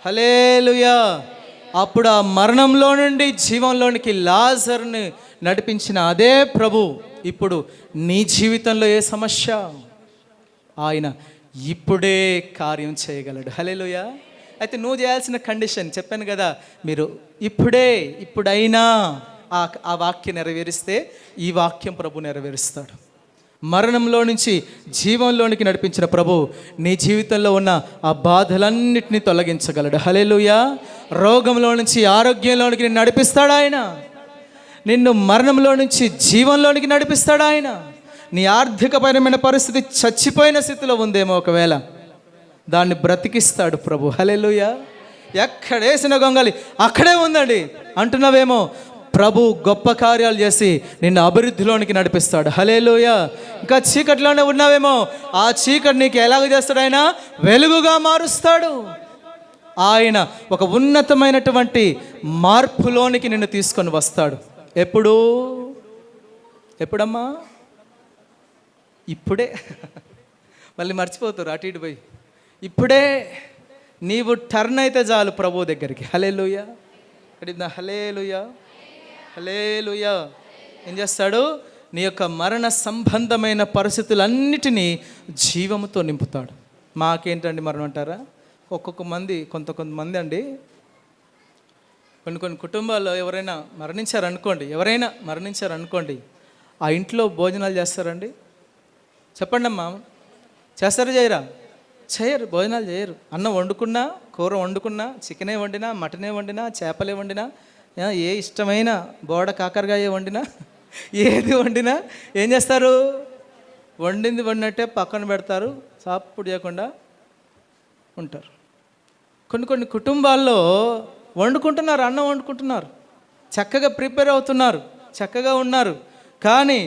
హల్లెలూయా. అప్పుడు ఆ మరణంలో నుండి జీవంలోనికి లాజర్ని నడిపించిన అదే ప్రభు ఇప్పుడు నీ జీవితంలో ఏ సమస్య, ఆయన ఇప్పుడే కార్యం చేయగలడు. హల్లెలూయా. అయితే నువ్వు చేయాల్సిన కండిషన్ చెప్పాను కదా, మీరు ఇప్పుడైనా ఆ వాక్యం నెరవేరిస్తే ఈ వాక్యం ప్రభు నెరవేరుస్తాడు. మరణంలో నుంచి జీవంలోనికి నడిపించిన ప్రభు నీ జీవితంలో ఉన్న ఆ బాధలన్నిటినీ తొలగించగలడు. హల్లెలూయా. రోగంలో నుంచి ఆరోగ్యంలోనికి నిన్ను నడిపిస్తాడు ఆయన. నిన్ను మరణంలో నుంచి జీవంలోనికి నడిపిస్తాడు ఆయన. నీ ఆర్థికపరమైన పరిస్థితి చచ్చిపోయిన స్థితిలో ఉందేమో, ఒకవేళ దాన్ని బ్రతికిస్తాడు ప్రభు. హల్లెలూయా. ఎక్కడేసిన గొంగలి అక్కడే ఉందండి అంటున్నావేమో, ప్రభు గొప్ప కార్యాలు చేసి నిన్ను అభివృద్ధిలోనికి నడిపిస్తాడు. హల్లెలూయా. ఇంకా చీకటిలోనే ఉన్నావేమో, ఆ చీకటి నీకు ఎలాగ చేస్తాడు? ఆయన వెలుగుగా మారుస్తాడు. ఆయన ఒక ఉన్నతమైనటువంటి మార్పులోనికి నిన్ను తీసుకొని వస్తాడు. ఎప్పుడమ్మా? ఇప్పుడే. మళ్ళీ మర్చిపోతారు అటు ఇటు పోయి. ఇప్పుడే నీవు టర్న్ అయితే చాలు ప్రభు దగ్గరికి. హల్లెలూయా, హల్లెలూయా, హల్లెలూయా. ఏం చేస్తాడు? నీ యొక్క మరణ సంబంధమైన పరిస్థితులన్నిటినీ జీవముతో నింపుతాడు. మాకేంటండి మరణం అంటారా? కొంతమంది అండి, కొన్ని కుటుంబాల్లో ఎవరైనా మరణించారనుకోండి, ఆ ఇంట్లో భోజనాలు చేస్తారండి? చెప్పండి అమ్మా, చేస్తారా చేయరా? చేయరు, భోజనాలు చేయరు. అన్నం వండుకున్నా, కూర వండుకున్నా, చికెనే వండినా, మటనే వండినా, చేపలే వండినా, ఏ ఇష్టమైన బోడ కాకరకాయ వండినా, ఏది వండినా ఏం చేస్తారు? వండినట్టే పక్కన పెడతారు, సాప్పుడు చేయకుండా ఉంటారు. కొన్ని కుటుంబాల్లో వండుకుంటున్నారు, అన్నం వండుకుంటున్నారు, చక్కగా ప్రిపేర్ అవుతున్నారు, చక్కగా ఉన్నారు. కానీ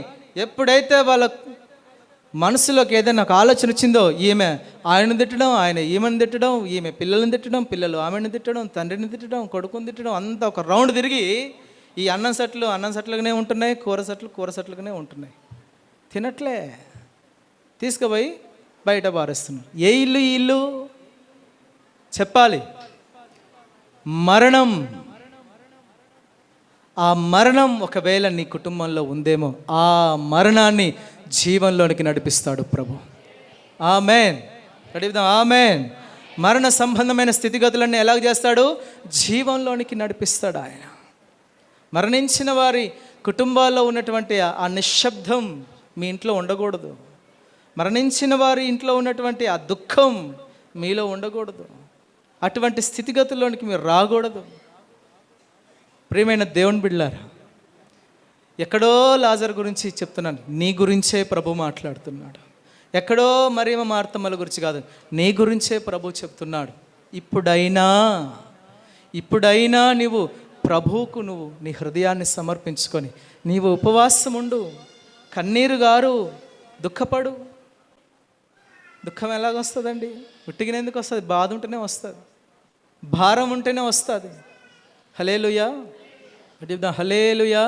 ఎప్పుడైతే వాళ్ళ మనసులోకి ఏదైనా ఒక ఆలోచన వచ్చిందో, ఈమె ఆయనను తిట్టడం, ఆయన ఈమెను తిట్టడం, ఈమె పిల్లల్ని తిట్టడం, పిల్లలు ఆమెను తిట్టడం, తండ్రిని తిట్టడం, కొడుకుని తిట్టడం, అంతా ఒక రౌండ్ తిరిగి ఈ అన్నం సెట్లుగానే ఉంటున్నాయి, కూర సెట్లుగానే ఉంటున్నాయి. తినట్లే, తీసుకుపోయి బయట పారేస్తున్నారు. ఏ ఇల్లు ఈ ఇల్లు? చెప్పాలి. ఆ మరణం ఒకవేళ నీ కుటుంబంలో ఉందేమో, ఆ మరణాన్ని జీవంలోనికి నడిపిస్తాడు ప్రభు. ఆమేన్. ఆమేన్. మరణ సంబంధమైన స్థితిగతులన్నీ ఎలాగ చేస్తాడు? జీవంలోనికి నడిపిస్తాడు ఆయన. మరణించిన వారి కుటుంబాల్లో ఉన్నటువంటి ఆ నిశ్శబ్దం మీ ఇంట్లో ఉండకూడదు. మరణించిన వారి ఇంట్లో ఉన్నటువంటి ఆ దుఃఖం మీలో ఉండకూడదు. అటువంటి స్థితిగతుల్లోనికి మీరు రాకూడదు. ప్రియమైన దేవుని బిడ్డలారా, ఎక్కడో లాజర్ గురించి చెప్తున్నాను, నీ గురించే ప్రభు మాట్లాడుతున్నాడు. ఎక్కడో మరియమ్మ మార్తమ్మల గురించి కాదు, నీ గురించే ప్రభు చెప్తున్నాడు. ఇప్పుడైనా నీవు ప్రభువుకు నువ్వు నీ హృదయాన్ని సమర్పించుకొని నీవు ఉపవాసం ఉండు, కన్నీరు గారు, దుఃఖపడు. దుఃఖం ఎలాగొస్తుందండి? ఉట్టిగానే ఎందుకు వస్తుంది? బాధ ఉంటేనే వస్తుంది, భారం ఉంటేనే వస్తుంది. హల్లెలూయా, హల్లెలూయా,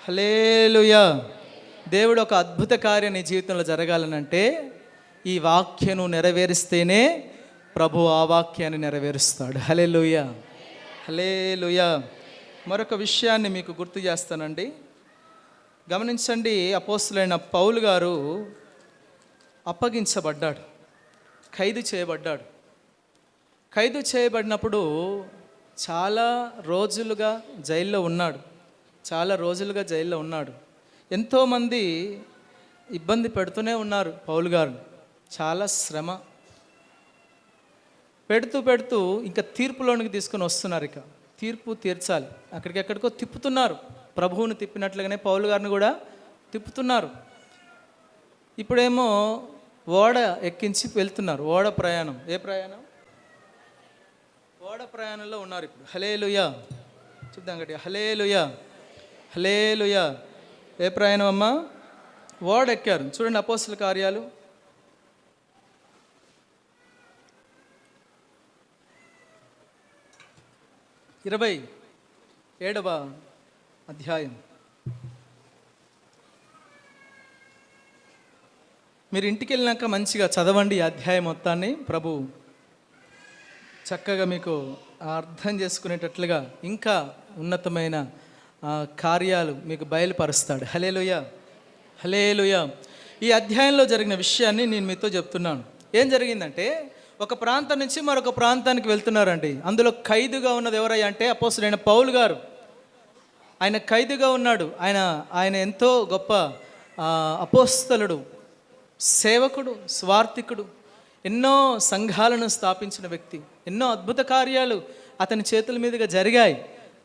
హల్లెలూయా. దేవుడు ఒక అద్భుత కార్యం నీ జీవితంలో జరగాలనంటే ఈ వాక్యను నెరవేరిస్తేనే ప్రభు ఆ వాక్యాన్ని నెరవేరుస్తాడు. హల్లెలూయా, హల్లెలూయా. మరొక విషయాన్ని మీకు గుర్తు చేస్తానండి, గమనించండి. అపోస్తులైన పౌలు గారు అప్పగించబడ్డాడు, ఖైదు చేయబడ్డాడు. ఖైదు చేయబడినప్పుడు చాలా రోజులుగా జైల్లో ఉన్నాడు. ఎంతోమంది ఇబ్బంది పెడుతూనే ఉన్నారు పౌలు గారు. చాలా శ్రమ పెడుతూ ఇంకా తీర్పులోనికి తీసుకొని వస్తున్నారు. ఇక తీర్పు తీర్చాలి, అక్కడికెక్కడికో తిప్పుతున్నారు. ప్రభువును తిప్పినట్లుగానే పౌలు గారిని కూడా తిప్పుతున్నారు. ఇప్పుడేమో ఓడ ఎక్కించి వెళ్తున్నారు. ఓడ ప్రయాణం. ఏ ప్రయాణం? ఓడ ప్రయాణంలో ఉన్నారు ఇప్పుడు. హల్లెలూయా, చూద్దాం గట్టిగా. హల్లెలూయా, హల్లెలూయా. ఏ ప్రయాణం అమ్మా? ఓడ ఎక్కారు. చూడండి అపోస్తల కార్యాలు 27వ అధ్యాయం. మీరు ఇంటికి వెళ్ళినాక మంచిగా చదవండి ఈ అధ్యాయం మొత్తాన్ని. ప్రభు చక్కగా మీకు అర్థం చేసుకునేటట్లుగా ఇంకా ఉన్నతమైన కార్యాలు మీకు బయలుపరుస్తాడు. హల్లెలూయా, హల్లెలూయా. ఈ అధ్యాయంలో జరిగిన విషయాన్ని నేను మీతో చెప్తున్నాను. ఏం జరిగిందంటే, ఒక ప్రాంతం నుంచి మరొక ప్రాంతానికి వెళ్తున్నారండి. అందులో ఖైదుగా ఉన్నది ఎవరయ్యా అంటే అపోస్తలుడైన పౌలు గారు. ఆయన ఖైదుగా ఉన్నాడు. ఆయన ఎంతో గొప్ప అపోస్తలుడు, సేవకుడు, స్వార్థికుడు. ఎన్నో సంఘాలను స్థాపించిన వ్యక్తి. ఎన్నో అద్భుత కార్యాలు అతని చేతుల మీదుగా జరిగాయి.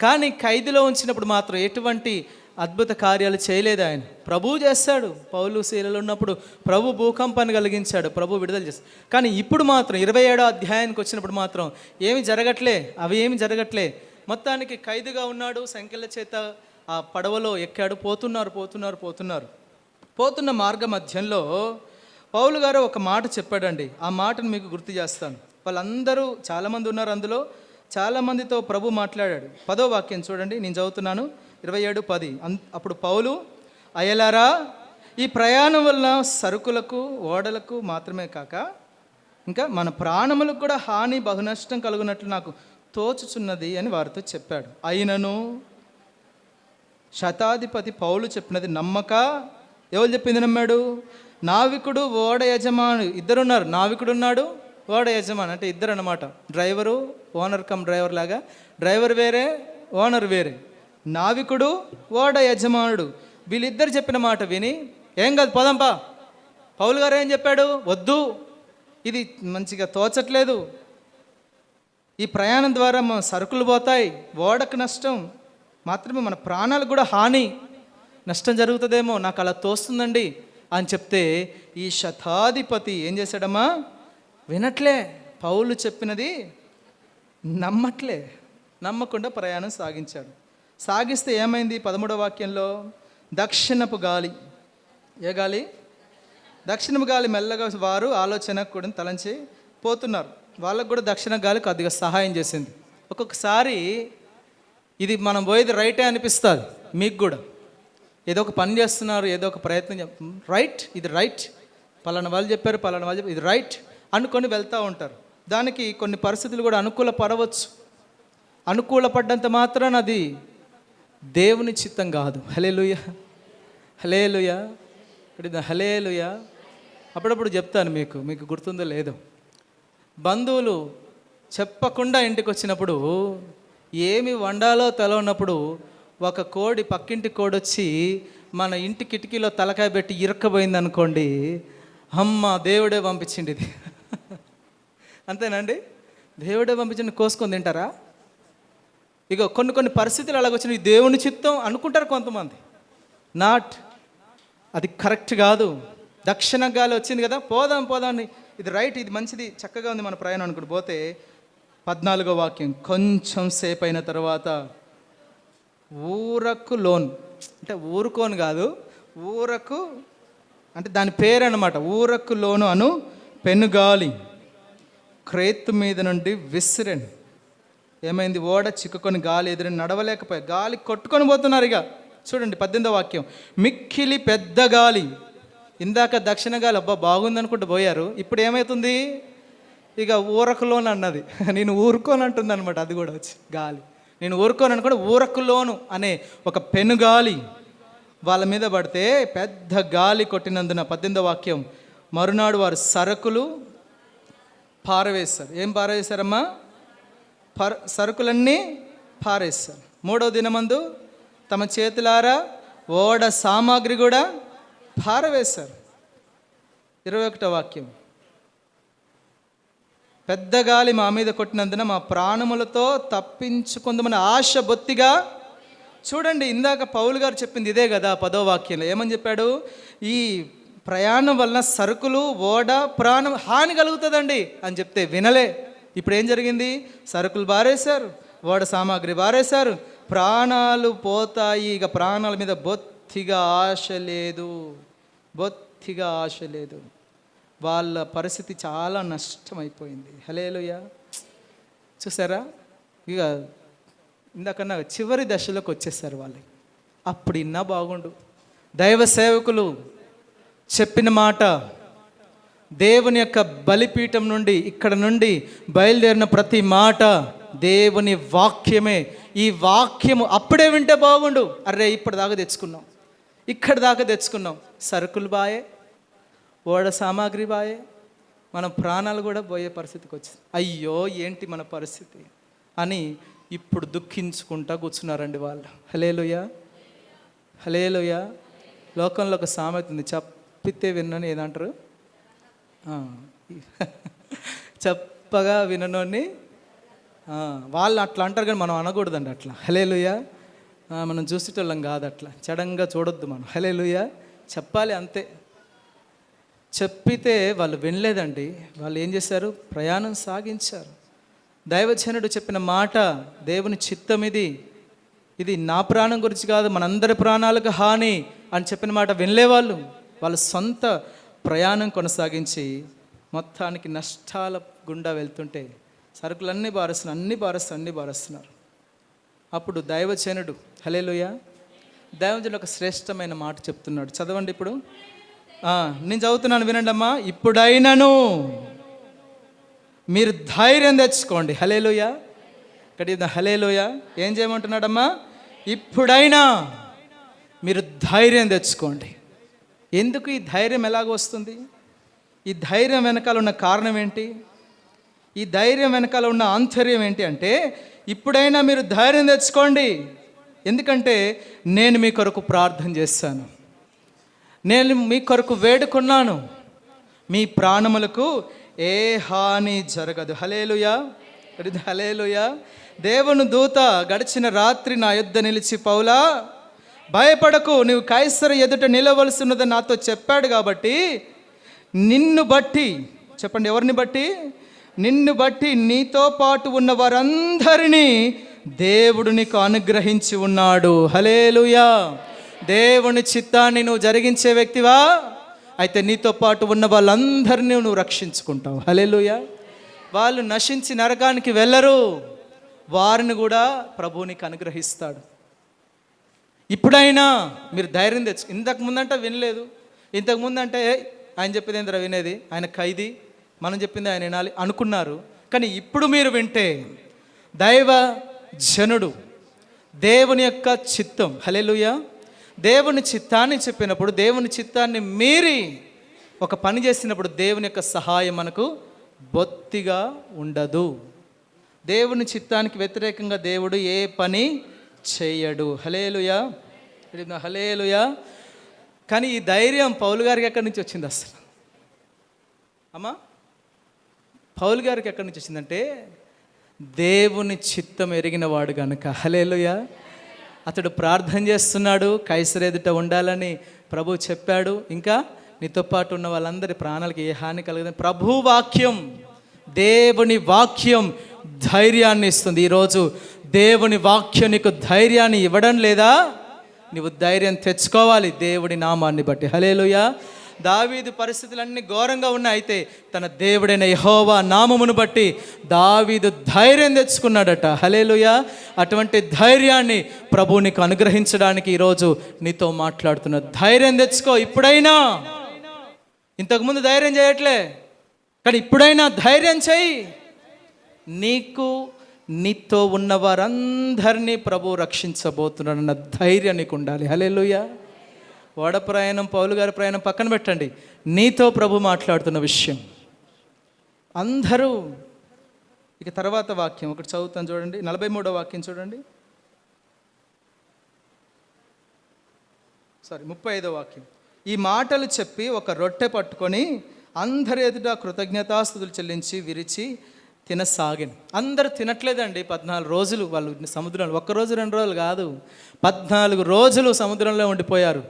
కానీ ఖైదులో ఉంచినప్పుడు మాత్రం ఎటువంటి అద్భుత కార్యాలు చేయలేదు ఆయన. ప్రభువు చేస్తాడు. పౌలు శీలలో ఉన్నప్పుడు ప్రభు భూకంపాన్ని కలిగించాడు, ప్రభు విడుదల చేస్తాడు. కానీ ఇప్పుడు మాత్రం 27వ అధ్యాయానికి వచ్చినప్పుడు మాత్రం ఏమి జరగట్లే. మొత్తానికి ఖైదుగా ఉన్నాడు, సంఖ్యల చేత ఆ పడవలో ఎక్కాడు. పోతున్న మార్గ మధ్యంలో పౌలు గారు ఒక మాట చెప్పాడండి. ఆ మాటను మీకు గుర్తు చేస్తాను. వాళ్ళందరూ చాలామంది ఉన్నారు, అందులో చాలామందితో ప్రభు మాట్లాడాడు. 10వ వాక్యం చూడండి, నేను చదువుతున్నాను. 27:10. అప్పుడు పౌలు, అయ్యలారా, ఈ ప్రయాణం వల్ల సరుకులకు, ఓడలకు మాత్రమే కాక ఇంకా మన ప్రాణములకు కూడా హాని, బహునష్టం కలుగునట్లు నాకు తోచుచున్నది అని వారితో చెప్పాడు. అయినను శతాధిపతి పౌలు చెప్పినది నమ్మక. ఎవరు చెప్పింది నమ్మాడు? నావికుడు, ఓడ యజమాను ఇద్దరున్నారు. నావికుడు ఉన్నాడు, ఓడ యజమాని అంటే ఇద్దరు అన్నమాట. డ్రైవరు, ఓనర్ కమ్ డ్రైవర్ లాగా. డ్రైవర్ వేరే, ఓనర్ వేరే. నావికుడు, ఓడ యజమానుడు, వీళ్ళిద్దరు చెప్పిన మాట విని ఏం కాదు పోదాంపా. పౌలు గారు ఏం చెప్పాడు? వద్దు, ఇది మంచిగా తోచట్లేదు, ఈ ప్రయాణం ద్వారా మన సరుకులు పోతాయి, ఓడకు నష్టం మాత్రమే, మన ప్రాణాలకు కూడా హాని, నష్టం జరుగుతుందేమో, నాకు అలా తోస్తుందండి అని చెప్తే ఈ శతాధిపతి ఏం చేశాడమ్మా? వినట్లే, పౌలు చెప్పినది నమ్మకుండా ప్రయాణం సాగిస్తే ఏమైంది? 13వ వాక్యంలో దక్షిణపు గాలి. ఏ గాలి? దక్షిణపు గాలి మెల్లగా వారు ఆలోచన కూడా తలంచి పోతున్నారు. వాళ్ళకు కూడా దక్షిణ గాలి కొద్దిగా సహాయం చేసింది. ఒక్కొక్కసారి ఇది మనం పోయేది రైటే అనిపిస్తుంది మీకు కూడా. ఏదో ఒక పని చేస్తున్నారు, ఏదో ఒక ప్రయత్నం, రైట్, ఇది రైట్, పలానా వాళ్ళు చెప్పారు, ఇది రైట్ అనుకొని వెళ్తూ ఉంటారు. దానికి కొన్ని పరిస్థితులు కూడా అనుకూలపడ్డంత మాత్రాన అది దేవుని చిత్తం కాదు. హల్లెలూయా, హల్లెలూయా, హల్లెలూయా. అప్పుడప్పుడు చెప్తాను, మీకు గుర్తుందో లేదో, బంధువులు చెప్పకుండా ఇంటికి వచ్చినప్పుడు ఏమి వండాలో తెలవనప్పుడు ఒక కోడి, పక్కింటి కోడి వచ్చి మన ఇంటి కిటికీలో తలకాయ పెట్టి ఇరక్కబోయింది అనుకోండి, అమ్మ దేవుడే పంపించింది ఇది. అంతేనండి, దేవుడే పంపించింది కోసుకొని తింటారా? ఇక కొన్ని పరిస్థితులు అలాగొచ్చినాయి, దేవుని చిత్తం అనుకుంటారు కొంతమంది. నాట్, అది కరెక్ట్ కాదు. దక్షిణ గాలి వచ్చింది కదా, పోదాం అని, ఇది రైట్, ఇది మంచిది, చక్కగా ఉంది మన ప్రయాణం అనుకుంటూ పోతే 14వ వాక్యం, కొంచెం సేపు అయిన తర్వాత ఊరకు లోన్, అంటే ఊరుకోను కాదు, ఊరకు అంటే దాని పేరు అన్నమాట, ఊరకు లోను అను పెనుగాలి క్రేతు మీద నుండి విసిరెను. ఏమైంది? ఓడ చిక్కుకొని గాలి ఎదురు నడవలేకపోయి గాలి కొట్టుకొని పోతున్నారు. ఇక చూడండి 18వ వాక్యం, మిక్కిలి పెద్ద గాలి. ఇందాక దక్షిణ గాలి అబ్బా బాగుంది అనుకుంటూ పోయారు, ఇప్పుడు ఏమవుతుంది? ఇక ఊరకులోను అన్నది, నేను ఊరుకోను అంటుంది అనమాట. అది కూడా వచ్చి గాలి, నేను ఊరుకోను అనుకుంటే ఊరకులోను అనే ఒక పెనుగాలి వాళ్ళ మీద పడితే పెద్ద గాలి కొట్టినందున 18వ వాక్యం, మరునాడు వారు సరుకులు పారవేశారు. ఏం పారవేశారమ్మా? సరుకులన్నీ పారేస్తారు. 3వ దినమందు తమ చేతులారా ఓడ సామాగ్రి కూడా పారవేశారు. 21వ వాక్యం, పెద్ద గాలి మా మీద కొట్టినందున మా ప్రాణములతో తప్పించుకుందామని ఆశ బొత్తిగా. చూడండి, ఇందాక పౌలు గారు చెప్పింది ఇదే కదా 10వ వాక్యంలో. ఏమని చెప్పాడు? ఈ ప్రయాణం వలన సరుకులు, ఓడ, ప్రాణం హాని కలుగుతుందండి అని చెప్తే వినలే. ఇప్పుడు ఏం జరిగింది? సరుకులు బారేశారు, ఓడ సామాగ్రి బారేశారు, ప్రాణాలు పోతాయి. ఇక ప్రాణాల మీద బొత్తిగా ఆశ లేదు, బొత్తిగా ఆశ లేదు. వాళ్ళ పరిస్థితి చాలా నష్టమైపోయింది. హల్లెలూయా. చూసారా? ఇక ఇందాకన్నా చివరి దశలోకి వచ్చేసారు వాళ్ళు. అప్పుడు ఇన్నా బాగుండు. దైవ సేవకులు చెప్పిన మాట, దేవుని యొక్క బలిపీఠం నుండి, ఇక్కడ నుండి బయలుదేరిన ప్రతి మాట దేవుని వాక్యమే. ఈ వాక్యము అప్పుడే వింటే బాగుండు. అరే ఇప్పటిదాకా తెచ్చుకున్నాం, ఇక్కడి దాకా తెచ్చుకున్నాం, సరుకులు బాయే, ఓడ సామాగ్రి బాయే, మన ప్రాణాలు కూడా పోయే పరిస్థితికి వచ్చింది. అయ్యో ఏంటి మన పరిస్థితి అని ఇప్పుడు దుఃఖించుకుంటా కూర్చున్నారండి వాళ్ళు. హల్లెలూయా, హల్లెలూయా. లోకంలో ఒక సామెత ఉంది, చెప్పితే విన్నని ఏదంటారు? చెప్పగా విననోని. వాళ్ళు అట్లా అంటారు కానీ మనం అనకూడదండి అట్లా. హల్లెలూయా. మనం చూసేటోళ్ళం కాదు అట్లా, చడంగా చూడొద్దు మనం. హల్లెలూయా. చెప్పాలి అంతే. చెప్పితే వాళ్ళు వినలేదండి. వాళ్ళు ఏం చేశారు? ప్రయాణం సాగించారు. దైవజనుడు చెప్పిన మాట దేవుని చిత్తం, ఇది నా ప్రాణం గురించి కాదు, మనందరి ప్రాణాలకు హాని అని చెప్పిన మాట వినలేవాళ్ళు. వాళ్ళ సొంత ప్రయాణం కొనసాగించి మొత్తానికి నష్టాల గుండా వెళ్తుంటే సరుకులన్నీ బారుస్తున్నారు. అప్పుడు దైవజనుడు, హల్లెలూయా, దైవజనుడు ఒక శ్రేష్టమైన మాట చెప్తున్నాడు. చదవండి ఇప్పుడు. నేను చదువుతున్నాను, వినండి అమ్మా. ఇప్పుడైనను మీరు ధైర్యం తెచ్చుకోండి. హల్లెలూయా. ఇక్కడ హల్లెలూయా. ఏం చేయమంటున్నాడమ్మా? ఇప్పుడైనా మీరు ధైర్యం తెచ్చుకోండి. ఎందుకు ఈ ధైర్యం ఎలాగ వస్తుంది? ఈ ధైర్యం వెనకాల ఉన్న కారణం ఏంటి? ఈ ధైర్యం వెనకాల ఉన్న ఆంతర్యం ఏంటి అంటే, ఇప్పుడైనా మీరు ధైర్యం తెచ్చుకోండి. ఎందుకంటే నేను మీ కొరకు ప్రార్థన చేస్తాను, నేను మీ కొరకు వేడుకున్నాను, మీ ప్రాణములకు ఏ హాని జరగదు. హల్లెలూయా, హల్లెలూయా. దేవుని దూత గడిచిన రాత్రి నా యొద్ద నిలిచి, పౌలా భయపడకు, నీవు కైసరు ఎదుట నిలవలసి ఉన్నదని నాతో చెప్పాడు. కాబట్టి నిన్ను బట్టి, చెప్పండి ఎవరిని బట్టి? నిన్ను బట్టి నీతో పాటు ఉన్న వారందరినీ దేవుడు నీకు అనుగ్రహించి ఉన్నాడు. హల్లెలూయా. దేవుని చిత్తాన్ని నువ్వు జరిగించే వ్యక్తివా అయితే నీతో పాటు ఉన్న వాళ్ళందరినీ నువ్వు రక్షించుకుంటావు. హల్లెలూయా. వాళ్ళు నశించి నరకానికి వెళ్ళరు, వారిని కూడా ప్రభువు నీకు అనుగ్రహిస్తాడు. ఇప్పుడైనా మీరు ధైర్యం తెచ్చు. ఇంతకు ముందంటే వినలేదు, ఇంతకు ముందంటే ఆయన చెప్పింది ఏంద్రా వినేది, ఆయన ఖైదీ, మనం చెప్పింది ఆయన వినాలి అనుకున్నారు. కానీ ఇప్పుడు మీరు వింటే దైవ జనుడు దేవుని యొక్క చిత్తం, హల్లెలూయా, దేవుని చిత్తాన్ని చెప్పినప్పుడు, దేవుని చిత్తాన్ని మీరి ఒక పని చేసినప్పుడు దేవుని యొక్క సహాయం మనకు బొత్తిగా ఉండదు. దేవుని చిత్తానికి వ్యతిరేకంగా దేవుడు ఏ పని చేయడు. హల్లెలూయా, హల్లెలూయా. కానీ ఈ ధైర్యం పౌలు గారికి ఎక్కడి నుంచి వచ్చింది? అసలు అమ్మా పౌలు గారికి ఎక్కడి నుంచి వచ్చిందంటే దేవుని చిత్తం ఎరిగిన వాడు కనుక. హల్లెలూయా. అతడు ప్రార్థన చేస్తున్నాడు, కైసరు ఎదుట ఉండాలని ప్రభు చెప్పాడు. ఇంకా నీతో పాటు ఉన్న వాళ్ళందరి ప్రాణాలకి ఏ హాని కలగదని ప్రభు వాక్యం, దేవుని వాక్యం ధైర్యాన్ని ఇస్తుంది. ఈరోజు దేవుని వాక్యం నీకు ధైర్యాన్ని ఇవ్వడం లేదా? నీవు ధైర్యం తెచ్చుకోవాలి దేవుడి నామాన్ని బట్టి. హల్లెలూయా. దావీదు పరిస్థితులన్నీ ఘోరంగా ఉన్నాయి, అయితే తన దేవుడైన యెహోవా నామమును బట్టి దావీదు ధైర్యం తెచ్చుకున్నాడట. హల్లెలూయా. అటువంటి ధైర్యాన్ని ప్రభువు నీకు అనుగ్రహించడానికి ఈరోజు నీతో మాట్లాడుతున్నా. ధైర్యం తెచ్చుకో. ఇప్పుడైనా, ఇంతకుముందు ధైర్యం చేయట్లే కానీ ఇప్పుడైనా ధైర్యం చేయి. నీకు నీతో ఉన్న వారందరినీ ప్రభు రక్షించబోతున్నాడన్న ధైర్యం నీకు ఉండాలి. హల్లెలూయా. ఓడ ప్రయాణం, పౌలు గారి ప్రయాణం పక్కన పెట్టండి, నీతో ప్రభు మాట్లాడుతున్న విషయం అందరూ. ఇక తర్వాత వాక్యం ఒకటి చదువుతాను చూడండి, 43వ వాక్యం చూడండి. 35వ వాక్యం. ఈ మాటలు చెప్పి ఒక రొట్టె పట్టుకొని అందరి ఎదుట కృతజ్ఞతాస్తుతులు చెల్లించి విరిచి తినసాగిన. అందరూ తినట్లేదండి. 14 రోజులు వాళ్ళు సముద్రంలో, ఒక్కరోజు 2 రోజులు కాదు, 14 రోజులు సముద్రంలో ఉండిపోయారు.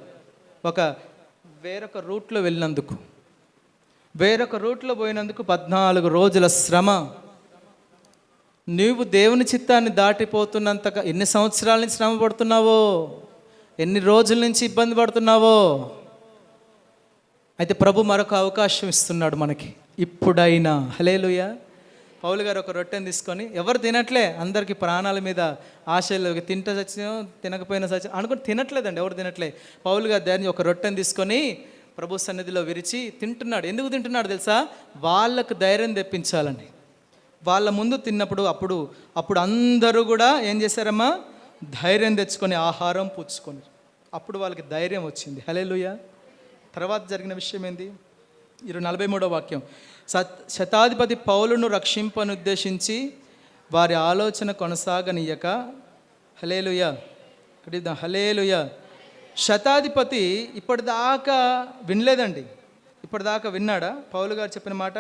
వేరొక రూట్లో వెళ్ళినందుకు, వేరొక రూట్లో పోయినందుకు 14 రోజుల శ్రమ. నీవు దేవుని చిత్తాన్ని దాటిపోతున్నంతగా ఎన్ని సంవత్సరాల నుంచి శ్రమ పడుతున్నావో, ఎన్ని రోజుల నుంచి ఇబ్బంది పడుతున్నావో. అయితే ప్రభు మరొక అవకాశం ఇస్తున్నాడు మనకి ఇప్పుడైనా. హల్లెలూయా. పౌలు గారు ఒక రొట్టెని తీసుకొని, ఎవరు తినట్లే, అందరికీ ప్రాణాల మీద ఆశలు, తింటే సత్యం తినకపోయినా సత్యం అనుకుని తినట్లేదండి, ఎవరు తినట్లే. పౌలు గారు దాన్ని ఒక రొట్టెని తీసుకొని ప్రభు సన్నిధిలో విరిచి తింటున్నాడు. ఎందుకు తింటున్నాడు తెలుసా? వాళ్ళకు ధైర్యం తెప్పించాలని. వాళ్ళ ముందు తిన్నప్పుడు అప్పుడు అందరూ కూడా ఏం చేశారమ్మా? ధైర్యం తెచ్చుకొని ఆహారం పుచ్చుకొని, అప్పుడు వాళ్ళకి ధైర్యం వచ్చింది. హల్లెలూయా. తర్వాత జరిగిన విషయం ఏంది? 43వ వాక్యం. శతాధిపతి పౌలును రక్షింపనుద్దేశించి వారి ఆలోచన కొనసాగనీయక. హల్లెలూయా. హల్లెలూయా. శతాధిపతి ఇప్పటిదాకా వినలేదండి. ఇప్పటిదాకా విన్నాడా? పౌలు గారు చెప్పిన మాట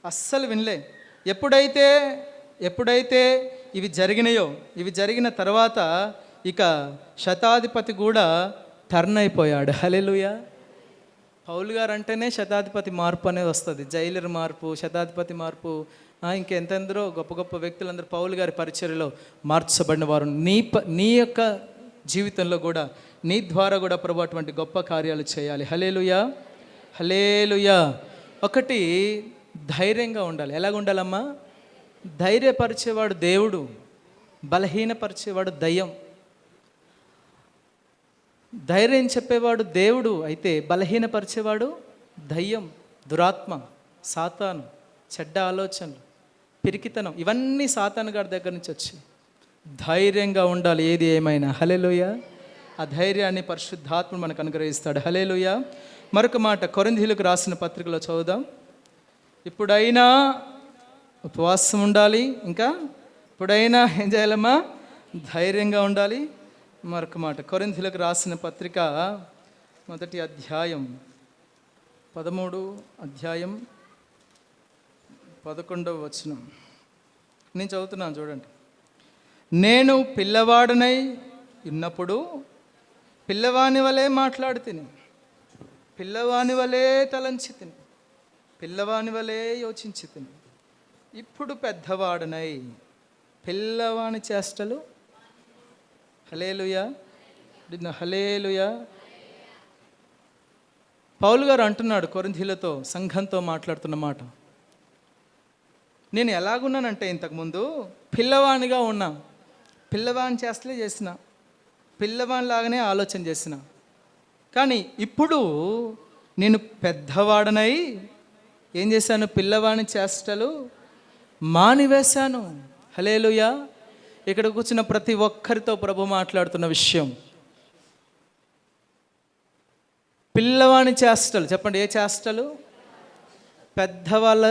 అస్సలు వినలే. ఎప్పుడైతే ఇవి జరిగినాయో, ఇవి జరిగిన తర్వాత ఇక శతాధిపతి కూడా టర్న్ అయిపోయాడు. హల్లెలూయా. పౌలు గారు అంటేనే శతాధిపతి మార్పు అనేది వస్తుంది. జైలర్ మార్పు, శతాధిపతి మార్పు, ఇంకెంతెందరో గొప్ప గొప్ప వ్యక్తులందరూ పౌలు గారి పరిచర్యలో మార్చబడిన వారు. నీ యొక్క జీవితంలో కూడా, నీ ద్వారా కూడా ప్రభు అటువంటి గొప్ప కార్యాలు చేయాలి. హల్లెలూయా. హల్లెలూయా. ఒకటి, ధైర్యంగా ఉండాలి. ఎలాగ ఉండాలమ్మా? ధైర్యపరిచేవాడు దేవుడు, బలహీనపరిచేవాడు దయ్యం. ధైర్యం చెప్పేవాడు దేవుడు, అయితే బలహీనపరిచేవాడు దయ్యం, దురాత్మ, సాతాను, చెడ్డ ఆలోచనలు, పిరికితనం, ఇవన్నీ సాతాను గారి దగ్గర నుంచి వచ్చి. ధైర్యంగా ఉండాలి ఏది ఏమైనా. హల్లెలూయా. ఆ ధైర్యాన్ని పరిశుద్ధాత్మ మనకు అనుగ్రహిస్తాడు. హల్లెలూయా. మరొక మాట కొరింథీయులకు రాసిన పత్రికలో చదువుదాం. ఇప్పుడైనా ఉపవాసం ఉండాలి, ఇంకా ఇప్పుడైనా ఏం చేయాలమ్మా? ధైర్యంగా ఉండాలి. మరొక మాట కొరింథీయులకు రాసిన పత్రిక 1వ అధ్యాయం 11వ వచనం నేను చదువుతున్నాను చూడండి. నేను పిల్లవాడనై ఉన్నప్పుడు పిల్లవాని వలె మాట్లాడి తిని, పిల్లవాని వలె తలంచి తిని, పిల్లవాని వలె యోచించి తిని, ఇప్పుడు పెద్దవాడనై పిల్లవాని చేష్టలు. హల్లెలూయా. హల్లెలూయా. పౌలు గారు అంటున్నాడు కొరింథీయులతో, సంఘంతో మాట్లాడుతున్న మాట. నేను ఎలాగున్నానంటే ఇంతకుముందు పిల్లవానిగా ఉన్నా, పిల్లవాని చేస్తలే చేసిన, పిల్లవానిలాగానే ఆలోచన చేసిన. కానీ ఇప్పుడు నేను పెద్దవాడనై ఏం చేశాను? పిల్లవాని చేష్టలు మానివేశాను. హల్లెలూయా. ఇక్కడ కూర్చున్న ప్రతి ఒక్కరితో ప్రభు మాట్లాడుతున్న విషయం, పిల్లవాని చేష్టలు. చెప్పండి, ఏ చేష్టలు? పెద్దవాళ్ళ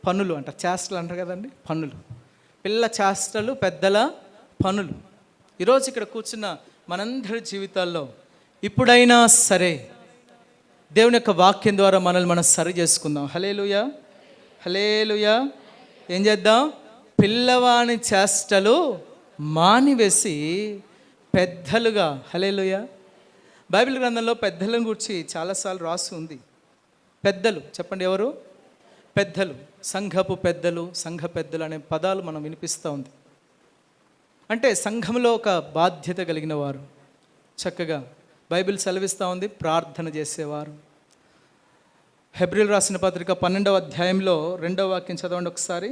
పనులు అంటారు, చేష్టలు అంటారు కదండి, పనులు. పిల్ల చేష్టలు, పెద్దల పనులు. ఈరోజు ఇక్కడ కూర్చున్న మనందరి జీవితాల్లో ఇప్పుడైనా సరే దేవుని యొక్క వాక్యం ద్వారా మనల్ని మనం సరి చేసుకుందాం. హల్లెలూయా, హల్లెలూయా. ఏం చేద్దాం? పిల్లవాని చేష్టలు మానివేసి పెద్దలుగా. హల్లెలూయా. బైబిల్ గ్రంథంలో పెద్దలను గురించి చాలాసార్లు రాసి ఉంది. పెద్దలు చెప్పండి, ఎవరు? పెద్దలు, సంఘపు పెద్దలు, సంఘ పెద్దలు అనే పదాలు మనం వినిపిస్తూ ఉంది. అంటే సంఘంలో ఒక బాధ్యత కలిగిన వారు, చక్కగా బైబిల్ సెలవిస్తూ ఉంది, ప్రార్థన చేసేవారు. హెబ్రీయులకు రాసిన పత్రిక 12వ అధ్యాయంలో 2వ వాక్యం చదవండి ఒకసారి,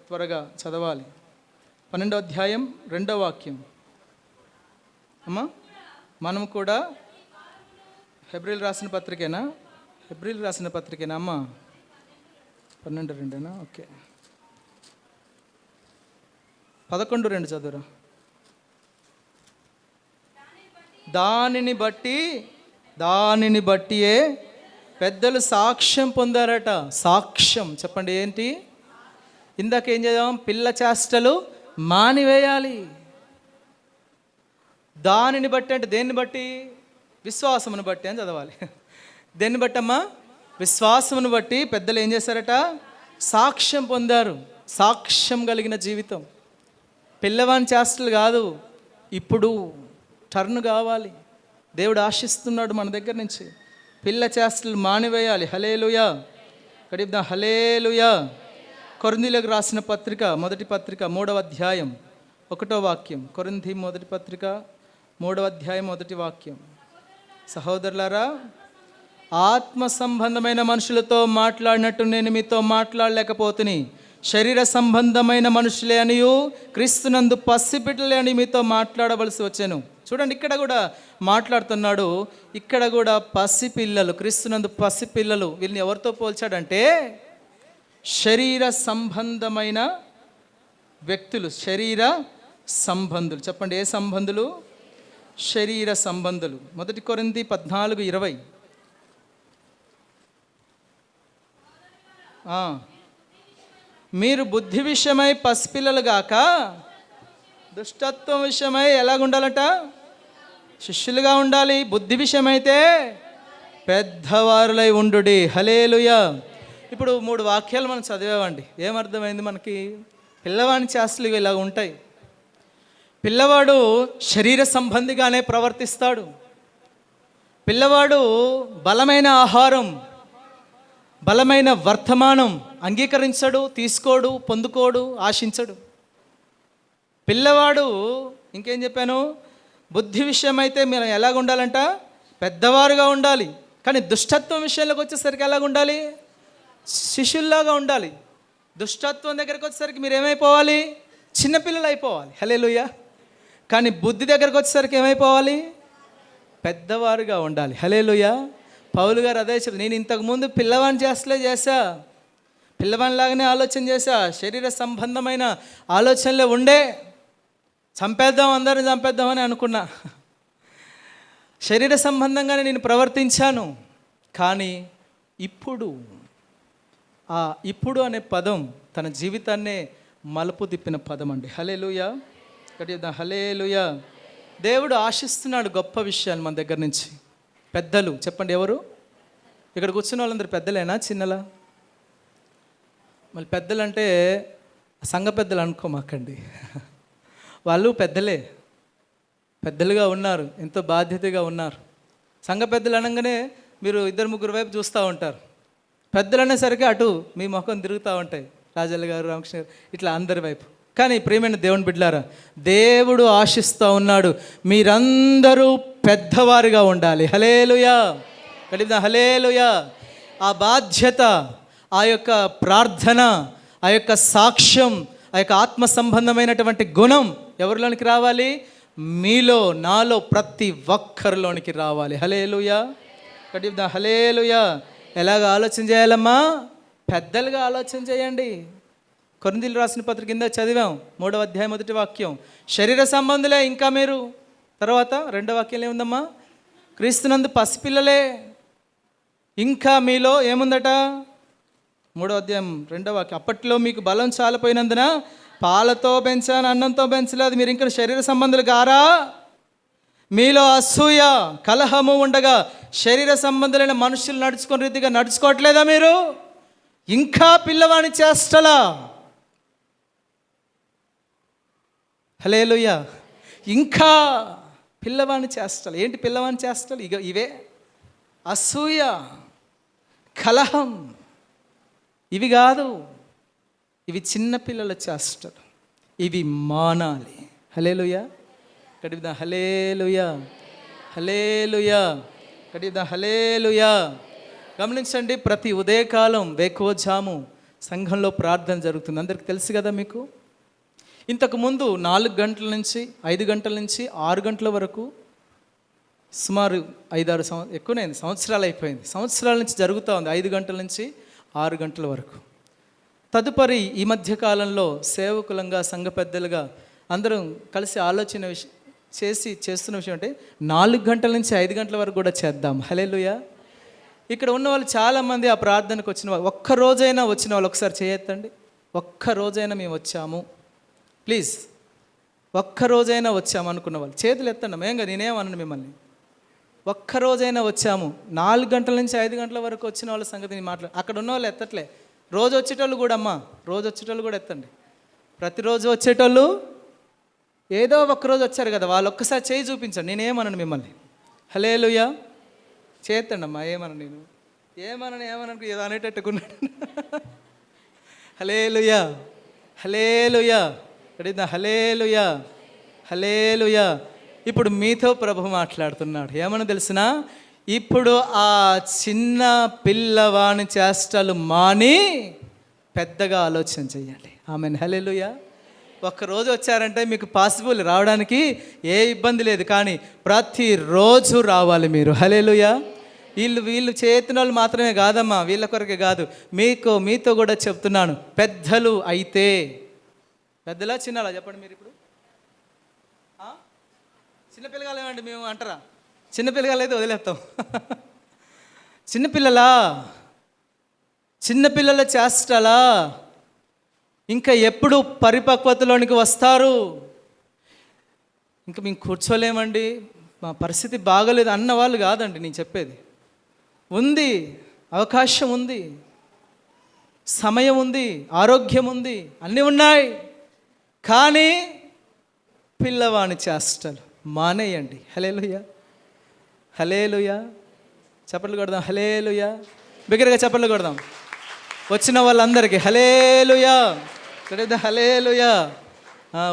త్వరగా చదవాలి. 12వ అధ్యాయం 2వ వాక్యం. అమ్మా, మనం కూడా హెబ్రీయులకు రాసిన పత్రికేనా? హెబ్రీయులకు రాసిన పత్రికేనా అమ్మా? 12:2 ఓకే, 11:2 చదువురా. దానిని బట్టియే పెద్దలు సాక్ష్యం పొందారట. సాక్ష్యం చెప్పండి ఏంటి? ఇందాక ఏం చేద్దాం? పిల్ల చేష్టలు మానివేయాలి. దానిని బట్టి అంటే దేన్ని బట్టి? విశ్వాసమును బట్టి అని చదవాలి. దేన్ని బట్టి అమ్మా? విశ్వాసమును బట్టి పెద్దలు ఏం చేశారట? సాక్ష్యం పొందారు. సాక్ష్యం కలిగిన జీవితం. పిల్లవాని చేష్టలు కాదు, ఇప్పుడు టర్న్ కావాలి. దేవుడు ఆశిస్తున్నాడు మన దగ్గర నుంచి. పిల్ల చేష్టలు మానివేయాలి. హల్లెలూయా, గడిద్దాం. హల్లెలూయా. కొరింథీయులకు రాసిన పత్రిక, మొదటి పత్రిక 3వ అధ్యాయం 1వ వాక్యం. కొరింథీ మొదటి పత్రిక 3వ అధ్యాయం 1వ వాక్యం. సహోదరులారా, ఆత్మ సంబంధమైన మనుషులతో మాట్లాడినట్టు నేను మీతో మాట్లాడలేకపోతుని, శరీర సంబంధమైన మనుషులే అనియు క్రీస్తునందు పసిపిల్లలే అని మీతో మాట్లాడవలసి వచ్చాను. చూడండి, ఇక్కడ కూడా మాట్లాడుతున్నాడు. ఇక్కడ కూడా పసిపిల్లలు, క్రీస్తునందు పసిపిల్లలు. వీళ్ళని ఎవరితో పోల్చాడంటే శరీర సంబంధమైన వ్యక్తులు, శరీర సంబంధులు. చెప్పండి, ఏ సంబంధులు? శరీర సంబంధులు. 1 కొరింథీ 14:20. మీరు బుద్ధి విషయమై పసిపిల్లలు గాక దుష్టత్వం విషయమై ఎలాగుండాలట? శిష్యులుగా ఉండాలి. బుద్ధి విషయమైతే పెద్దవారులై ఉండుడి. హల్లెలూయా. ఇప్పుడు 3 వాక్యాలు మనం చదివామండి. ఏమర్థమైంది మనకి? పిల్లవాని చేష్టలు ఇలా ఉంటాయి. పిల్లవాడు శరీర సంబంధిగానే ప్రవర్తిస్తాడు. పిల్లవాడు బలమైన ఆహారం, బలమైన వర్తమానం అంగీకరించడు, తీసుకోడు, పొందుకోడు, ఆశించడు. పిల్లవాడు, ఇంకేం చెప్పాను? బుద్ధి విషయం అయితే మీరు ఎలాగ ఉండాలంట? పెద్దవారుగా ఉండాలి. కానీ దుష్టత్వం విషయంలోకి వచ్చేసరికి ఎలాగ ఉండాలి? శిష్యుల్లాగా ఉండాలి. దుష్టత్వం దగ్గరకు వచ్చేసరికి మీరు ఏమైపోవాలి? చిన్నపిల్లలు అయిపోవాలి. హల్లెలూయా. కానీ బుద్ధి దగ్గరకు వచ్చేసరికి ఏమైపోవాలి? పెద్దవారుగా ఉండాలి. హల్లెలూయా. పౌలు గారు అదే చెప్పి, నేను ఇంతకుముందు పిల్లవాని చేసా, పిల్లవానిలాగానే ఆలోచన చేశా, శరీర సంబంధమైన ఆలోచనలే ఉండే, చంపేద్దాం, అందరిని చంపేద్దామని అనుకున్నా, శరీర సంబంధంగానే నేను ప్రవర్తించాను. కానీ ఇప్పుడు అనే పదం తన జీవితాన్నే మలుపు తిప్పిన పదం అండి. హల్లెలూయా, గట్టిగా హల్లెలూయా. దేవుడు ఆశిస్తున్నాడు గొప్ప విషయాలు మన దగ్గర నుంచి. పెద్దలు చెప్పండి, ఎవరు? ఇక్కడ కూర్చున్న వాళ్ళందరూ పెద్దలేనా, చిన్నలా? మళ్ళీ పెద్దలు అంటే సంఘ పెద్దలు అనుకోమాకండి. వాళ్ళు పెద్దలే, పెద్దలుగా ఉన్నారు, ఎంతో బాధ్యతగా ఉన్నారు. సంఘ పెద్దలు అనగానే మీరు 2-3 వైపు చూస్తూ ఉంటారు. పెద్దలు అనేసరికి అటు మీ ముఖం తిరుగుతూ ఉంటాయి, రాజాల గారు, రామకృష్ణ గారు, ఇట్లా అందరి వైపు. కానీ ప్రియమైన దేవుని బిడ్డలారా, దేవుడు ఆశిస్తూ ఉన్నాడు మీరందరూ పెద్దవారుగా ఉండాలి. హల్లెలూయా, గట్టిగా హల్లెలూయా. ఆ బాధ్యత, ఆ యొక్క ప్రార్థన, ఆ యొక్క సాక్ష్యం, ఆ యొక్క ఆత్మ సంబంధమైనటువంటి గుణం ఎవరిలోనికి రావాలి? మీలో, నాలో, ప్రతి ఒక్కరిలోనికి రావాలి. హల్లెలూయా, గట్టిగా హల్లెలూయా. ఎలాగ ఆలోచన చేయాలమ్మా? పెద్దలుగా ఆలోచన చేయండి. కొరింథీయులకు రాసిన పత్రిక కింద చదివాం, 3వ అధ్యాయం 1వ వాక్యం. శరీర సంబంధులే ఇంకా మీరు. తర్వాత 2వ వాక్యం ఏముందమ్మా? క్రీస్తునందు పసిపిల్లలే ఇంకా మీలో ఏముందట? 3వ అధ్యాయం 2వ వాక్యం. అప్పట్లో మీకు బలం చాలిపోయినందున పాలతో పెంచాను, అన్నంతో పెంచలేదు, మీరు ఇంకా శరీర సంబంధులు గారా? మీలో అసూయ కలహము ఉండగా శరీర సంబంధులైన మనుషులు నడుచుకునే రీతిగా నడుచుకోవట్లేదా మీరు? ఇంకా పిల్లవాని చేష్టలా. హల్లెలూయా. ఇంకా పిల్లవాని చేష్టలు. ఏంటి పిల్లవాని చేష్టలు? ఇవే అసూయ, కలహం. ఇవి కాదు, ఇవి చిన్నపిల్లల చేష్టలు. ఇవి మానాలి. హల్లెలూయా. కడిదా హల్లెలూయా, హల్లెలూయా, కడిదా హల్లెలూయా. గమనించండి, ప్రతి ఉదయకాలం వేకువజాము సంఘంలో ప్రార్థన జరుగుతుంది. అందరికి తెలుసు కదా మీకు. ఇంతకుముందు 4 గంటల నుంచి 5 గంటల నుంచి 6 గంటల వరకు సుమారు 5-6 ఎక్కువనే సంవత్సరాలు అయిపోయింది. సంవత్సరాల నుంచి జరుగుతూ ఉంది 5 గంటల నుంచి 6 గంటల వరకు. తదుపరి ఈ మధ్య కాలంలో సేవకులంగా సంఘ పెద్దలుగా అందరం కలిసి ఆలోచన చేస్తున్న విషయం అంటే 4 గంటల నుంచి 5 గంటల వరకు కూడా చేద్దాం. హల్లెలూయా. ఇక్కడ ఉన్న వాళ్ళు చాలామంది ఆ ప్రార్థనకు వచ్చిన వాళ్ళు, ఒక్కరోజైనా వచ్చిన వాళ్ళు ఒకసారి చేయొద్దండి. ఒక్కరోజైనా మేము వచ్చాము, ప్లీజ్ ఒక్కరోజైనా వచ్చాము అనుకున్న వాళ్ళు చేతులు ఎత్తండి. మేంగా నేనేమన్నాను మిమ్మల్ని. ఒక్కరోజైనా వచ్చాము. 4 గంటల నుంచి 5 గంటల వరకు వచ్చిన వాళ్ళ సంగతి నేను అక్కడ ఉన్న వాళ్ళు ఎత్తట్లే. రోజు వచ్చేటోళ్ళు కూడా అమ్మా, రోజు వచ్చేటోళ్ళు కూడా ఎత్తండి. ప్రతిరోజు వచ్చేటోళ్ళు ఏదో ఒక్కరోజు వచ్చారు కదా, వాళ్ళు ఒక్కసారి చేయి చూపించండి. నేనేమన్నాను మిమ్మల్ని. హల్లెలూయా. చేతండి అమ్మా. ఏమనను ఏదో అనేటట్టుకున్నాడు. హల్లెలూయా, హల్లెలూయా, హల్లెలూయా, హల్లెలూయా. ఇప్పుడు మీతో ప్రభు మాట్లాడుతున్నాడు. ఏమని తెలిసినా, ఇప్పుడు ఆ చిన్న పిల్లవాని చేష్టలు మాని పెద్దగా ఆలోచన చేయాలి. ఆమెన్. హల్లెలూయా. ఒక్కరోజు వచ్చారంటే మీకు పాసిబుల్ రావడానికి ఏ ఇబ్బంది లేదు, కానీ ప్రతిరోజు రావాలి మీరు. హల్లెలూయా. వీళ్ళు చేతిన వాళ్ళు మాత్రమే కాదమ్మా, వీళ్ళ కొరకే కాదు, మీతో కూడా చెప్తున్నాను. పెద్దలు అయితే, పెద్దలా చిన్నలా చెప్పండి మీరు. ఇప్పుడు చిన్నపిల్లగాలు ఏమండి మేము అంటారా? చిన్నపిల్లగాలు అయితే వదిలేస్తాం. చిన్నపిల్లల చేష్టలా ఇంకా ఎప్పుడు పరిపక్వతలోనికి వస్తారు? ఇంకా మేము కూర్చోలేమండి, మా పరిస్థితి బాగలేదు అన్న వాళ్ళు కాదండి నేను చెప్పేది. ఉంది, అవకాశం ఉంది, సమయం ఉంది, ఆరోగ్యం ఉంది, అన్నీ ఉన్నాయి, కానీ పిల్లవాని చేష్టలు మానేయండి. హల్లెలూయా, హల్లెలూయా. చప్పట్లు కొడదాం. హల్లెలూయా. బిగ్గరగా చప్పట్లు కొడదాం. వచ్చిన వాళ్ళందరికీ హల్లెలూయా, హల్లెలూయా.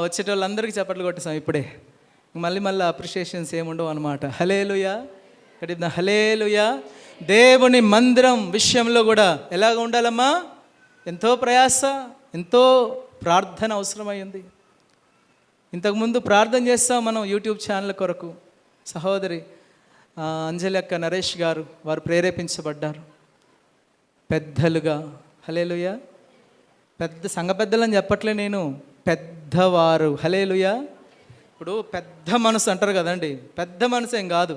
వచ్చేటోళ్ళందరికీ చప్పట్లు కొట్టేసాం ఇప్పుడే. మళ్ళీ అప్రిషియేషన్స్ ఏముండవు అనమాట. హల్లెలూయా, హల్లెలూయా. దేవుని మందిరం విషయంలో కూడా ఎలాగ ఉండాలమ్మా? ఎంతో ప్రయాస, ఎంతో ప్రార్థన అవసరమైంది. ఇంతకుముందు ప్రార్థన చేస్తాం మనం యూట్యూబ్ ఛానల్ కొరకు. సహోదరి అంజలి అక్క, నరేష్ గారు వారు ప్రేరేపించబడ్డారు పెద్దలుగా. హల్లెలూయా. పెద్ద సంఘ పెద్దలని చెప్పట్లే నేను, పెద్దవారు. హల్లెలూయా. ఇప్పుడు పెద్ద మనసు అంటారు కదండి, పెద్ద మనసు ఏం కాదు,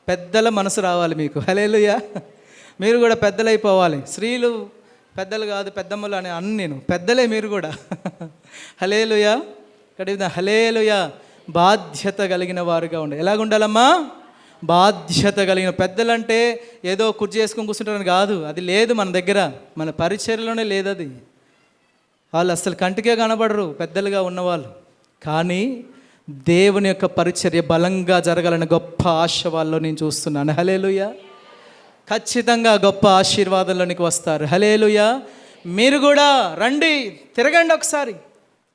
పెద్దల మనసు రావాలి మీకు. హల్లెలూయా. మీరు కూడా పెద్దలైపోవాలి. స్త్రీలు పెద్దలు కాదు, పెద్దమ్మలు అని నేను పెద్దలే మీరు కూడా. హల్లెలూయా, హల్లెలూయా. బాధ్యత కలిగిన వారుగా ఉండాలి. ఎలాగ ఉండాలమ్మా? బాధ్యత కలిగిన. పెద్దలంటే ఏదో కుర్చీ చేసుకొని కూర్చుంటారని కాదు, అది లేదు మన దగ్గర, మన పరిచర్యలోనే లేదు అది. వాళ్ళు అసలు కంటికే కనబడరు పెద్దలుగా ఉన్నవాళ్ళు, కానీ దేవుని యొక్క పరిచర్య బలంగా జరగాలని గొప్ప ఆశ వాళ్ళలో నేను చూస్తున్నాను. హల్లెలూయా. ఖచ్చితంగా గొప్ప ఆశీర్వాదంలోనికి వస్తారు. హల్లెలూయా. మీరు కూడా రండి, తిరగండి ఒకసారి.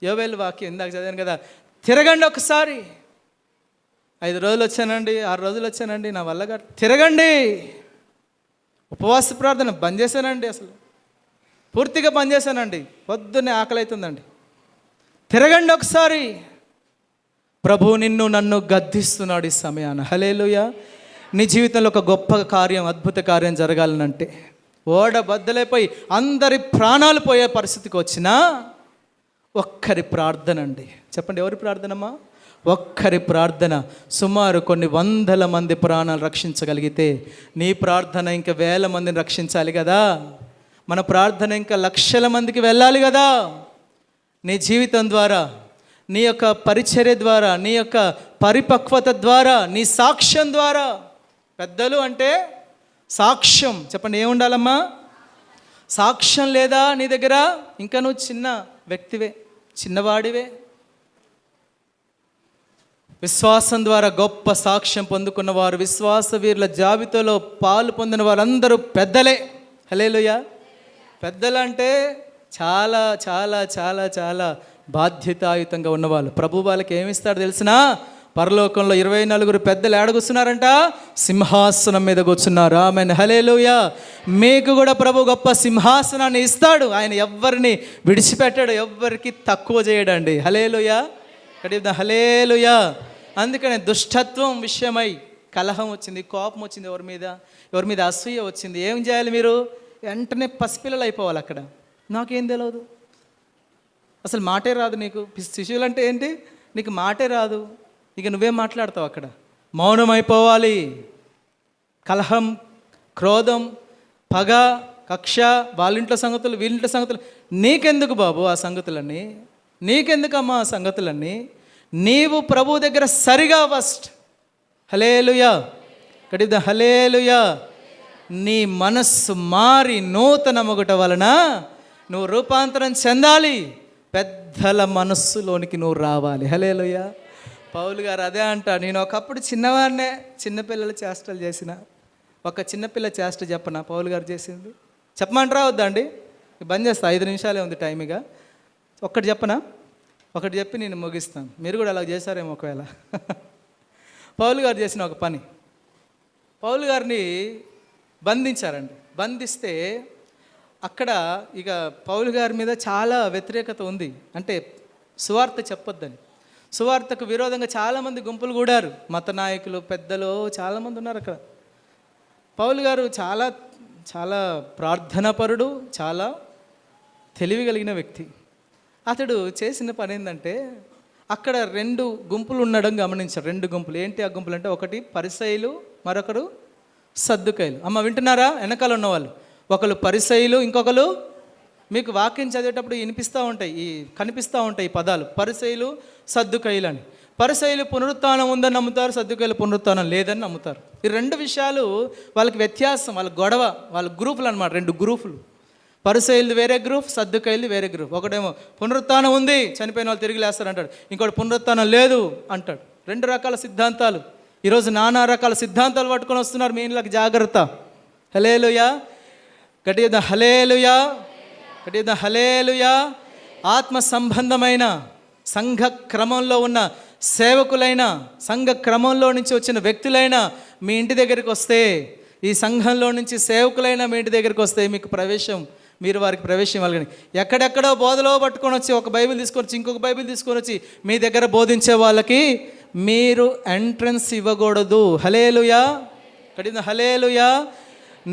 యోవేలు వాక్యం ఇందాక చదివాను కదా, తిరగండి ఒకసారి. 5 రోజులు వచ్చానండి, 6 రోజులు వచ్చానండి, నా వల్ల కాదు. తిరగండి. ఉపవాస ప్రార్థన బంద్ చేశానండి, అసలు పూర్తిగా బంద్ చేశానండి, పొద్దున్నే ఆకలి అవుతుందండి. తిరగండి ఒకసారి. ప్రభు నన్ను గద్దిస్తున్నాడు ఈ సమయాన. హల్లెలూయా. నీ జీవితంలో ఒక గొప్ప కార్యం, అద్భుత కార్యం జరగాలనంటే, ఓడ బద్దలైపోయి అందరి ప్రాణాలు పోయే పరిస్థితికి వచ్చినా ఒక్కరి ప్రార్థన అండి. చెప్పండి, ఎవరి ప్రార్థనమ్మా? ఒక్కరి ప్రార్థన సుమారు కొన్ని 100 మంది ప్రాణాలు రక్షించగలిగితే, నీ ప్రార్థన ఇంకా 1000 మందిని రక్షించాలి కదా. మన ప్రార్థన ఇంకా లక్షల మందికి వెళ్ళాలి కదా. నీ జీవితం ద్వారా, నీ యొక్క పరిచర్య ద్వారా, నీ యొక్క పరిపక్వత ద్వారా, నీ సాక్ష్యం ద్వారా. పెద్దలు అంటే సాక్ష్యం. చెప్పండి, ఏముండాలమ్మా? సాక్ష్యం లేదా నీ దగ్గర? ఇంకా నువ్వు చిన్న వ్యక్తివే, చిన్నవాడివే. విశ్వాసం ద్వారా గొప్ప సాక్ష్యం పొందుకున్నవారు, విశ్వాస వీరుల జాబితాలో పాలు పొందిన వారందరూ పెద్దలే. హల్లెలూయా. పెద్దలు అంటే చాలా చాలా చాలా చాలా బాధ్యతాయుతంగా ఉన్నవాళ్ళు. ప్రభు వాళ్ళకి ఏమిస్తాడు తెలిసినా? పరలోకంలో 24 పెద్దలు ఏడ కూర్చున్నారంట? సింహాసనం మీద కూర్చున్నారు. ఆమేన్, హల్లెలూయా. మీకు కూడా ప్రభు గొప్ప సింహాసనాన్ని ఇస్తాడు. ఆయన ఎవ్వరిని విడిచిపెట్టాడు, ఎవ్వరికి తక్కువ చేయడండి. హల్లెలూయా, హల్లెలూయా. అందుకనే దుష్టత్వం విషయమై కలహం వచ్చింది, కోపం వచ్చింది, ఎవరి మీద అసూయ వచ్చింది. ఏం చేయాలి మీరు? వెంటనే పసిపిల్లలు అయిపోవాలి. అక్కడ నాకేం తెలియదు, అసలు మాటే రాదు నీకు. శిశువులు అంటే ఏంటి? నీకు మాటే రాదు, ఇక నువ్వేం మాట్లాడతావు? అక్కడ మౌనం అయిపోవాలి. కలహం, క్రోధం, పగ, కక్ష, వాళ్ళింట్లో సంగతులు, వీళ్ళింట్లో సంగతులు. నీకెందుకు బాబు ఆ సంగతులన్నీ? నీకెందుకమ్మా ఆ సంగతులన్నీ? నీవు ప్రభు దగ్గర సరిగా ఫస్ట్. హల్లెలూయా, కడిద హల్లెలూయా. నీ మనస్సు మారి నూతనమొగట వలన నువ్వు రూపాంతరం చెందాలి. పెద్దల మనస్సులోనికి నువ్వు రావాలి. హల్లెలూయా. పౌలు గారు అదే అంటాడు, నేను ఒకప్పుడు చిన్నవాడినే, చిన్నపిల్లల చేష్టలు చేసిన. ఒక చిన్నపిల్ల చేష్ట చెప్పనా పౌలు గారు చేసింది? చెప్పమంటారా వద్దా అండి? బంద్ చేస్తా, 5 నిమిషాలే ఉంది టైమిగా. ఒక్కటి చెప్పనా? ఒకటి చెప్పి నేను ముగిస్తాను. మీరు కూడా అలా చేశారేమో ఒకవేళ. పౌలు గారు చేసిన ఒక పని, పౌలు గారిని బంధించారండి. బంధిస్తే అక్కడ ఇక పౌలు గారి మీద చాలా వ్యతిరేకత ఉంది. అంటే సువార్త చెప్పొద్దని, సువార్తకు విరోధంగా చాలామంది గుంపులు కూడారు. మత నాయకులు, పెద్దలు చాలామంది ఉన్నారు అక్కడ. పౌలు గారు చాలా చాలా ప్రార్థనాపరుడు, చాలా తెలివి కలిగిన వ్యక్తి. అతడు చేసిన పని ఏంటంటే, అక్కడ 2 గుంపులు ఉండడం గమనించారు. 2 గుంపులు. ఏంటి ఆ గుంపులు అంటే, ఒకటి పరిసయ్యులు, మరొకరు సద్దుకాయలు. అమ్మ వింటున్నారా? వెనకాల ఉన్నవాళ్ళు. ఒకరు పరిసయ్యులు, ఇంకొకరు, మీకు వాక్యం చదివేటప్పుడు కనిపిస్తూ ఉంటాయి ఈ పదాలు, పరిసయ్యులు, సద్దుకాయలు అని. పరిసయ్యులు పునరుత్థానం ఉందని నమ్ముతారు, సద్దుకాయలు పునరుత్థానం లేదని నమ్ముతారు. ఈ 2 విషయాలు వాళ్ళకి వ్యత్యాసం, వాళ్ళ గొడవ, వాళ్ళ గ్రూపులు అనమాట. 2 గ్రూపులు. పరిసయ్యులు వేరే గ్రూప్, సద్దుకాయలు వేరే గ్రూప్. ఒకటేమో పునరుత్థానం ఉంది, చనిపోయిన వాళ్ళు తిరిగి లేస్తారు అంటాడు. ఇంకోటి పునరుత్థానం లేదు అంటాడు. 2 రకాల సిద్ధాంతాలు. ఈరోజు నానా రకాల సిద్ధాంతాలు పట్టుకొని వస్తున్నారు. మీ ఇంట్లోకి జాగ్రత్త. హల్లెలూయా, గట్టిగా హల్లెలూయా, గట్టిగా హల్లెలూయా. ఆత్మ సంబంధమైన సంఘ క్రమంలో ఉన్న సేవకులైన, సంఘ క్రమంలో నుంచి వచ్చిన వ్యక్తులైన మీ ఇంటి దగ్గరికి వస్తే, ఈ సంఘంలో నుంచి సేవకులైన మీ ఇంటి దగ్గరికి వస్తే మీకు ప్రవేశం, మీరు వారికి ప్రవేశం ఇవ్వాలి. ఎక్కడెక్కడో బోధలో పట్టుకొని వచ్చి ఒక బైబిల్ తీసుకొని వచ్చి, ఇంకొక బైబిల్ తీసుకొని వచ్చి మీ దగ్గర బోధించే వాళ్ళకి మీరు ఎంట్రన్స్ ఇవ్వకూడదు. హల్లెలూయా, కడిగిన హల్లెలూయా.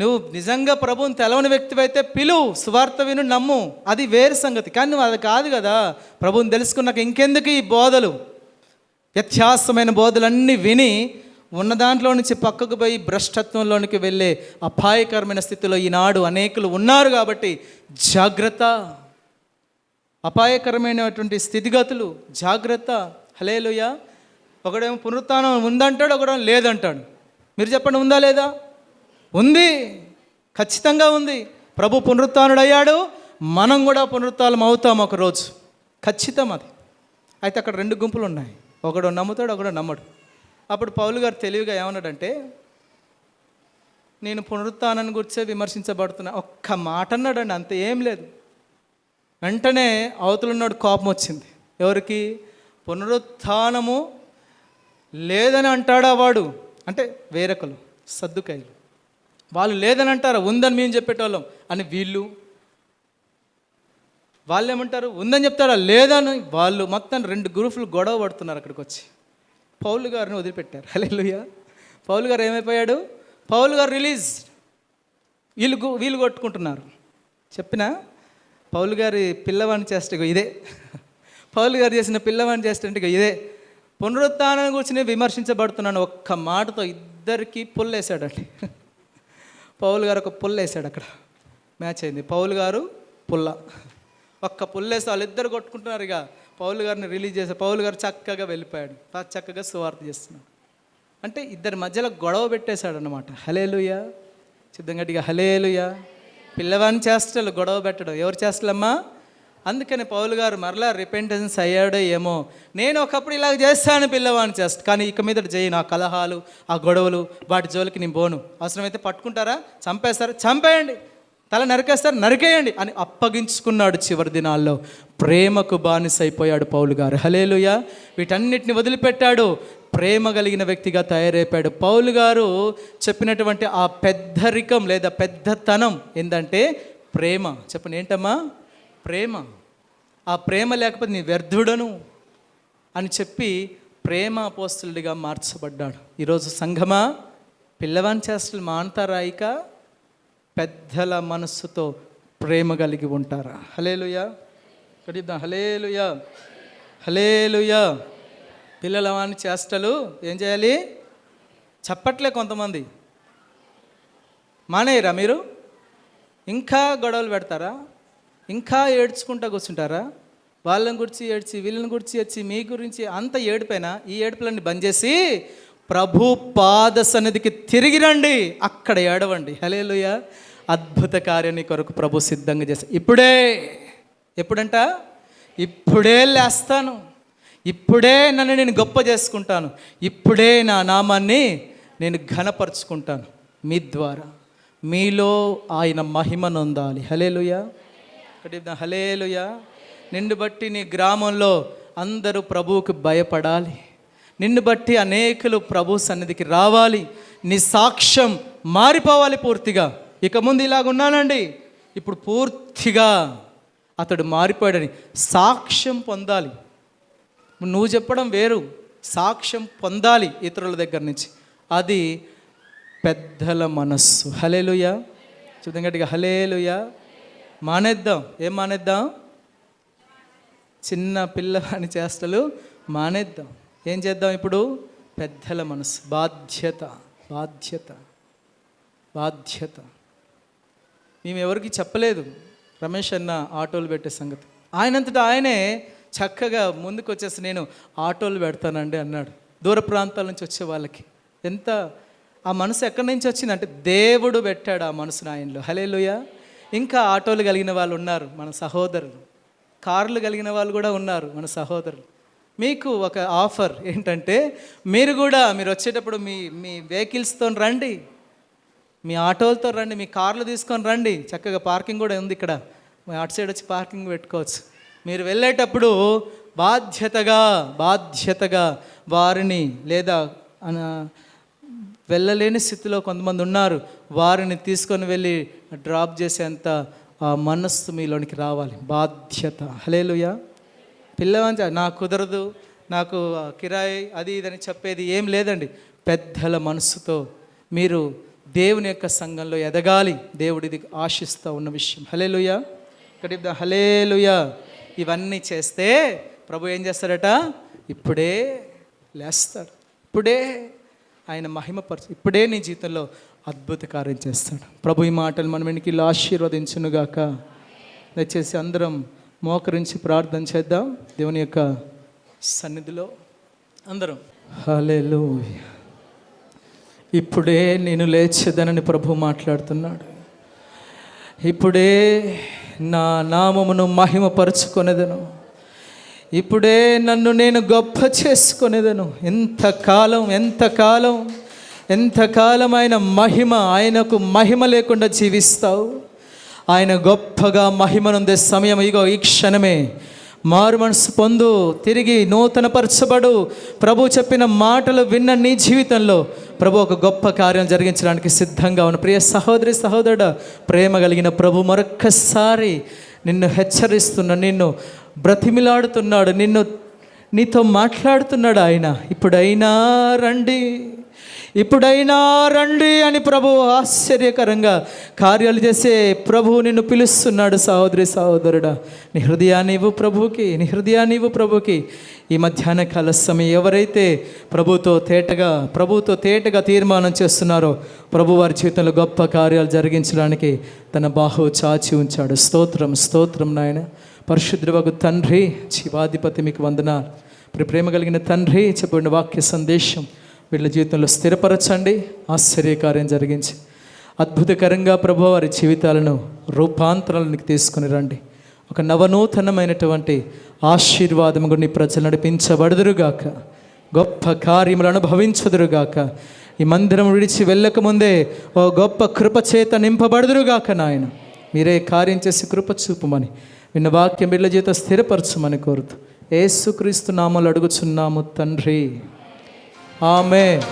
నువ్వు నిజంగా ప్రభువుని తెలవని వ్యక్తివైతే పిలువు, సువార్త విను, నమ్ము, అది వేరు సంగతి. కానీ నువ్వు అది కాదు కదా. ప్రభువుని తెలుసుకున్నాక ఇంకెందుకు ఈ బోధలు, వ్యత్యాసమైన బోధలన్నీ విని ఉన్న దాంట్లో నుంచి పక్కకు పోయి భ్రష్టత్వంలోనికి వెళ్ళే అపాయకరమైన స్థితిలో ఈనాడు అనేకులు ఉన్నారు. కాబట్టి జాగ్రత్త. అపాయకరమైనటువంటి స్థితిగతులు, జాగ్రత్త. హల్లెలూయా. ఒకడేమో పునరుత్థానం ఉందంటాడు, ఒకడేమో లేదంటాడు. మీరు చెప్పండి, ఉందా లేదా? ఉంది, ఖచ్చితంగా ఉంది. ప్రభు పునరుత్థానుడయ్యాడు, మనం కూడా పునరుత్థానం అవుతాం ఒకరోజు, ఖచ్చితం అది. అయితే అక్కడ 2 గుంపులు ఉన్నాయి. ఒకడు నమ్ముతాడు, ఒకడు నమ్మడు. అప్పుడు పౌలు గారు తెలివిగా ఏమన్నాడంటే, నేను పునరుత్థానాన్ని గురించే విమర్శించబడుతున్నా, ఒక్క మాట అన్నాడండి, అంత ఏం లేదు. వెంటనే అవతలున్నాడు కోపం వచ్చింది. ఎవరికి? పునరుత్థానము లేదని అంటాడా వాడు, అంటే వేరొకరు సద్దుకాయలు. వాళ్ళు లేదని అంటారా, ఉందని మేము చెప్పేటోళ్ళం అని వాళ్ళు ఏమంటారు, ఉందని చెప్తారా, లేదని వాళ్ళు. మొత్తం 2 గ్రూపులు గొడవ పడుతున్నారు. అక్కడికి వచ్చి పౌలు గారిని వదిలిపెట్టారు. హల్లెలూయా. పౌలు గారు ఏమైపోయాడు? పౌలు గారు రిలీజ్. వీళ్ళు కొట్టుకుంటున్నారు. చెప్పిన పౌలు గారి పిల్లవాడిని చేస్తే ఇదే, పౌలు గారు చేసిన పిల్లవాడిని చేస్తే ఇదే. పునరుత్థానం గురించి నేను విమర్శించబడుతున్నాను, ఒక్క మాటతో ఇద్దరికి పుల్లేసాడండి. పౌలు గారు ఒక పుల్లేసాడు. అక్కడ మ్యాచ్ అయింది. పౌలు గారు పుల్ల, ఒక్క పుల్లేసి వాళ్ళిద్దరు కొట్టుకుంటున్నారు. ఇక పౌలు గారిని రిలీజ్ చేశారు. పౌలు గారు చక్కగా వెళ్ళిపోయాడు, చక్కగా సువార్త చేస్తున్నాడు. అంటే ఇద్దరి మధ్యలో గొడవ పెట్టేశాడు అనమాట. హల్లెలూయా, సిద్ధంగా హల్లెలూయా. పిల్లవాని చేష్టలు గొడవ పెట్టడం ఎవరు చేష్టలమ్మా? అందుకని పౌలు గారు మరలా రిపెంటెన్స్ అయ్యాడో ఏమో, నేను ఒకప్పుడు ఇలాగ చేస్తాను పిల్లవాని చేస్త, కానీ ఇక మీద చేయను. ఆ కలహాలు, ఆ గొడవలు, వాటి జోలికి నేను పోను. అవసరమైతే పట్టుకుంటారా, చంపేస్తారా, చంపేయండి, తల నరికేస్తారు, నరికేయండి అని అప్పగించుకున్నాడు. చివరి దినాల్లో ప్రేమకు బానిసైపోయాడు పౌలు గారు. హల్లెలూయా. వీటన్నిటిని వదిలిపెట్టాడు, ప్రేమ కలిగిన వ్యక్తిగా తయారైపోయాడు. పౌలు గారు చెప్పినటువంటి ఆ పెద్దరికం లేదా పెద్దతనం ఏంటంటే ప్రేమ. చెప్పండి, ఏంటమ్మా? ప్రేమ. ఆ ప్రేమ లేకపోతే నీ వ్యర్థుడను అని చెప్పి ప్రేమ అపోస్తలుడిగా మార్చబడ్డాడు. ఈరోజు సంఘమా, పిల్లవాని చేష్టలు మానతారా? ఇక పెద్దల మనస్సుతో ప్రేమ కలిగి ఉంటారా? హల్లెలూయా, కడిద్దాం. హల్లెలూయా, హల్లెలూయా. పిల్లలవాని చేష్టలు ఏం చేయాలి? చెప్పట్లే కొంతమంది. మానేయరా మీరు? ఇంకా గొడవలు పెడతారా? ఇంకా ఏడ్చుకుంటా కూర్చుంటారా? వాళ్ళని గురించి ఏడ్చి, వీళ్ళని గురించి ఏడ్చి, మీ గురించి అంత ఏడిపోయినా ఈ ఏడుపులన్నీ బంద్ చేసి ప్రభు పాద సన్నిధికి తిరిగి రండి, అక్కడ ఏడవండి. హల్లెలూయా. అద్భుత కార్యాన్ని కొరకు ప్రభు సిద్ధంగా చేస్తా. ఇప్పుడే, ఎప్పుడంట? ఇప్పుడే లేస్తాను, ఇప్పుడే నన్ను నేను గొప్ప చేసుకుంటాను, ఇప్పుడే నా నామాన్ని నేను ఘనపరుచుకుంటాను. మీ ద్వారా మీలో ఆయన మహిమ నొందాలి. హల్లెలూయా, హల్లెలూయా. నిన్ను బట్టి నీ గ్రామంలో అందరూ ప్రభువుకు భయపడాలి. నిన్ను బట్టి అనేకులు ప్రభు సన్నిధికి రావాలి. నీ సాక్ష్యం మారిపోవాలి పూర్తిగా. ఇక ముందు ఇలాగున్నానండి, ఇప్పుడు పూర్తిగా అతడు మారిపోయాడని సాక్ష్యం పొందాలి. నువ్వు చెప్పడం వేరు, సాక్ష్యం పొందాలి ఇతరుల దగ్గర నుంచి. అది పెద్దల మనస్సు. హల్లెలూయా. చూద్దాం గట్టిగా హల్లెలూయా. మానేద్దాం. ఏం మానేద్దాం? చిన్న పిల్లవాని చేష్టలు మానేద్దాం. ఏం చేద్దాం ఇప్పుడు? పెద్దల మనసు. బాధ్యత, బాధ్యత, బాధ్యత. మేము ఎవరికి చెప్పలేదు రమేష్ అన్న ఆటోలు పెట్టే సంగతి. ఆయనంతటా ఆయనే చక్కగా ముందుకు వచ్చేసి నేను ఆటోలు పెడతానండి అన్నాడు. దూర ప్రాంతాల నుంచి వచ్చే వాళ్ళకి. ఎంత ఆ మనసు ఎక్కడి నుంచి వచ్చిందంటే దేవుడు పెట్టాడు ఆ మనసును ఆయనలో. హల్లెలూయా. ఇంకా ఆటోలు కలిగిన వాళ్ళు ఉన్నారు మన సహోదరులు, కార్లు కలిగిన వాళ్ళు కూడా ఉన్నారు మన సహోదరులు. మీకు ఒక ఆఫర్ ఏంటంటే మీరు వచ్చేటప్పుడు మీ వెహికల్స్తో రండి, మీ ఆటోలతో రండి, మీ కార్లు తీసుకొని రండి. చక్కగా పార్కింగ్ కూడా ఉంది ఇక్కడ, అటు సైడ్ వచ్చి పార్కింగ్ పెట్టుకోవచ్చు. మీరు వెళ్ళేటప్పుడు బాధ్యతగా వారిని, లేదా వెళ్ళలేని స్థితిలో కొంతమంది ఉన్నారు, వారిని తీసుకొని వెళ్ళి డ్రాప్ చేసేంత ఆ మనస్సు మీలోనికి రావాలి. బాధ్యత. హల్లెలూయా. పిల్లవాంచ నాకు కుదరదు, నాకు కిరాయి అది ఇదని చెప్పేది ఏం లేదండి. పెద్దల మనస్సుతో మీరు దేవుని యొక్క సంఘంలో ఎదగాలి. దేవుడిది ఆశిస్తూ ఉన్న విషయం. హల్లెలూయా. ఇక్కడ హల్లెలూయా. ఇవన్నీ చేస్తే ప్రభు ఏం చేస్తాడట? ఇప్పుడే లేస్తాడు, ఇప్పుడే ఆయన మహిమపరచు, ఇప్పుడే నీ జీవితంలో అద్భుత కార్యం చేస్తాడు. ప్రభు ఈ మాటలు మనం వెనక్కి ఆశీర్వదించునుగాక. దయచేసి అందరం మోకరించి ప్రార్థన చేద్దాం దేవుని యొక్క సన్నిధిలో అందరం. హల్లెలూయా. ఇప్పుడే నేను లేచేదనని ప్రభు మాట్లాడుతున్నాడు. ఇప్పుడే నా నామమును మహిమపరుచుకొనేదను, ఇప్పుడే నన్ను నేను గొప్ప చేసుకొనేదను. ఎంతకాలం ఆయన మహిమ, ఆయనకు మహిమ లేకుండా జీవిస్తావు? ఆయన గొప్పగా మహిమనుందే సమయం ఇగో ఈ క్షణమే. మారు మనసు పొందు, తిరిగి నూతనపరచబడు. ప్రభు చెప్పిన మాటలు విన్న నీ జీవితంలో ప్రభు ఒక గొప్ప కార్యం జరిగించడానికి సిద్ధంగా ఉన్న ప్రియ సహోదరి సహోదరుడు, ప్రేమ కలిగిన ప్రభు మరొక్కసారి నిన్ను హెచ్చరిస్తున్నా, నిన్ను బ్రతిమిలాడుతున్నాడు, నీతో మాట్లాడుతున్నాడు. ఆయన ఇప్పుడైనా రండి అని ప్రభు ఆశ్చర్యకరంగా కార్యాలు చేసే ప్రభు నిన్ను పిలుస్తున్నాడు. సహోదరి సహోదరుడా, నీ హృదయాన్ని ఇవ్వు ప్రభుకి. ఈ మధ్యాహ్న కాల సమయం ఎవరైతే ప్రభుతో తేటగా తీర్మానం చేస్తున్నారో ప్రభు వారి జీవితంలో గొప్ప కార్యాలు జరిగించడానికి తన బాహు చాచి ఉంచాడు. స్తోత్రం నాయన. పరిశుద్ధుడవగు తండ్రి, జీవాధిపతి మీకు వందనాలు. ప్రేమ కలిగిన తండ్రి, చెప్పబడిన వాక్య సందేశం వీళ్ళ జీవితంలో స్థిరపరచండి, ఆశ్చర్యకార్యం జరిగించి అద్భుతకరంగా ప్రభు వారి జీవితాలను రూపాంతరాలకు తీసుకుని రండి. ఒక నవనూతనమైనటువంటి ఆశీర్వాదము నీ ప్రజలు నడిపించబడుదురుగాక, గొప్ప కార్యములు అనుభవించుదురుగాక. ఈ మందిరం విడిచి వెళ్ళకముందే ఓ గొప్ప కృప చేత నింపబడుదురుగాక. నాయన మీరే కార్యం చేసి కృప చూపమని, విన్న వాక్యం బిడ్డల జీవితం స్థిరపరచమని కోరుతూ యేసుక్రీస్తు నామములో అడుగుచున్నాము తండ్రి, ఆమేన్.